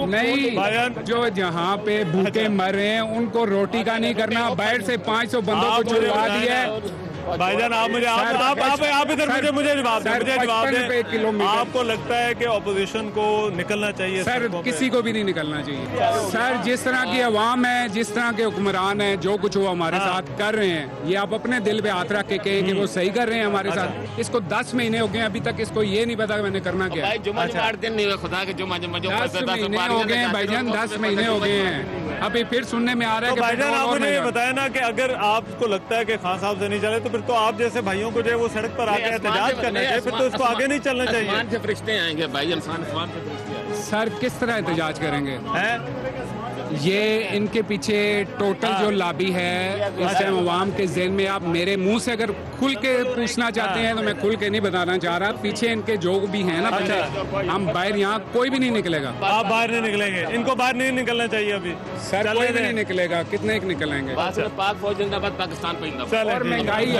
[SPEAKER 26] नहीं, जो जहाँ पे भूखे मर रहे हैं उनको रोटी का नहीं करना, बाहर से 500 बंदों को छुड़वा दिया है।
[SPEAKER 1] भाईजान आप मुझे आप इधर मुझे जवाब दें। आपको लगता है कि ऑपोजिशन को निकलना चाहिए?
[SPEAKER 26] सर किसी को भी नहीं निकलना चाहिए सर। जिस तरह की अवाम है, जिस तरह के हुक्मरान हैं, जो कुछ वो हमारे साथ कर रहे हैं, ये आप अपने दिल पे हाथ रख के कहें कि वो सही कर रहे हैं हमारे साथ। इसको 10 महीने हो गए, अभी तक इसको ये नहीं पता कि मैंने करना क्या है।
[SPEAKER 25] 10 महीने
[SPEAKER 26] हो गए भाईजान, 10 महीने हो गए हैं। अभी फिर सुनने में आ रहा है कि
[SPEAKER 1] भाईजान आप मुझे ये बताया ना कि अगर आपको लगता है कि खान साहब से नहीं चले, तो फिर तो आप जैसे भाइयों को जो है वो सड़क पर आकर एहतजाज करना चाहिए, फिर तो इसको आगे नहीं चलना चाहिए।
[SPEAKER 25] आसमान से फरिश्ते आएंगे भाई, आसमान से फरिश्ते आएंगे।
[SPEAKER 26] सर किस तरह एहतजाज करेंगे? ये इनके पीछे टोटल जो लॉबी है, इस टाइम अवाम के ज़हन में, आप मेरे मुंह से अगर खुल के पूछना चाहते हैं तो मैं खुल के नहीं बताना चाह रहा। पीछे इनके जो भी हैं ना बंदे, हम बाहर यहाँ कोई भी नहीं निकलेगा।
[SPEAKER 1] आप बाहर नहीं निकलेंगे? इनको बाहर नहीं निकलना चाहिए अभी?
[SPEAKER 26] सर कोई भी नहीं निकलेगा। कितने निकलेंगे?
[SPEAKER 25] पाक फौज जिंदाबाद, पाकिस्तान पे जिंदाबाद।
[SPEAKER 26] और महंगाई है।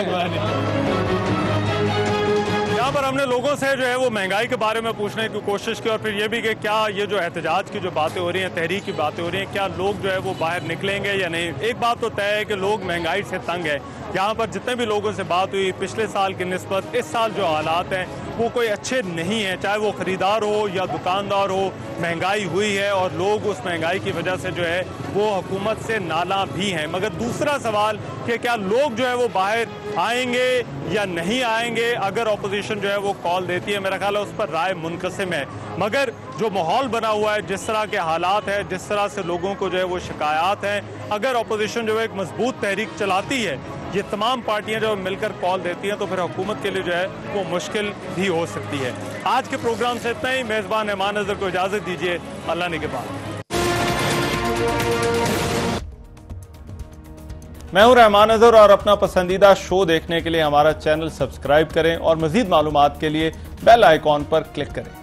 [SPEAKER 1] यहाँ पर हमने लोगों से जो है वो महंगाई के बारे में पूछने की कोशिश की, और फिर ये भी कि क्या ये जो एहतजाज की जो बातें हो रही हैं, तहरीक की बातें हो रही हैं, क्या लोग जो है वो बाहर निकलेंगे या नहीं। एक बात तो तय है कि लोग महंगाई से तंग है। यहाँ पर जितने भी लोगों से बात हुई, पिछले साल की निस्बत इस साल जो हालात हैं वो कोई अच्छे नहीं हैं, चाहे वो ख़रीदार हो या दुकानदार हो। महंगाई हुई है और लोग उस महंगाई की वजह से जो है वो हुकूमत से नाला भी हैं। मगर दूसरा सवाल कि क्या लोग जो है वो बाहर आएंगे या नहीं आएंगे, अगर अपोजिशन जो है वो कॉल देती है, मेरा ख्याल है उस पर राय मुनक़सिम है। मगर जो माहौल बना हुआ है, जिस तरह के हालात हैं, जिस तरह से लोगों को जो है वो शिकायत हैं, अगर अपोजिशन जो है एक मजबूत तहरीक चलाती है, ये तमाम पार्टियां जो मिलकर कॉल देती हैं, तो फिर हुकूमत के लिए जो है वो मुश्किल भी हो सकती है। आज के प्रोग्राम से इतना ही। मेज़बान रहमान नज़र को इजाज़त दीजिए। अल्लाह ने के बाद। मैं हूं रहमान नज़र, और अपना पसंदीदा शो देखने के लिए हमारा चैनल सब्सक्राइब करें और मज़ीद मालूमात के लिए बेल आइकॉन पर क्लिक करें।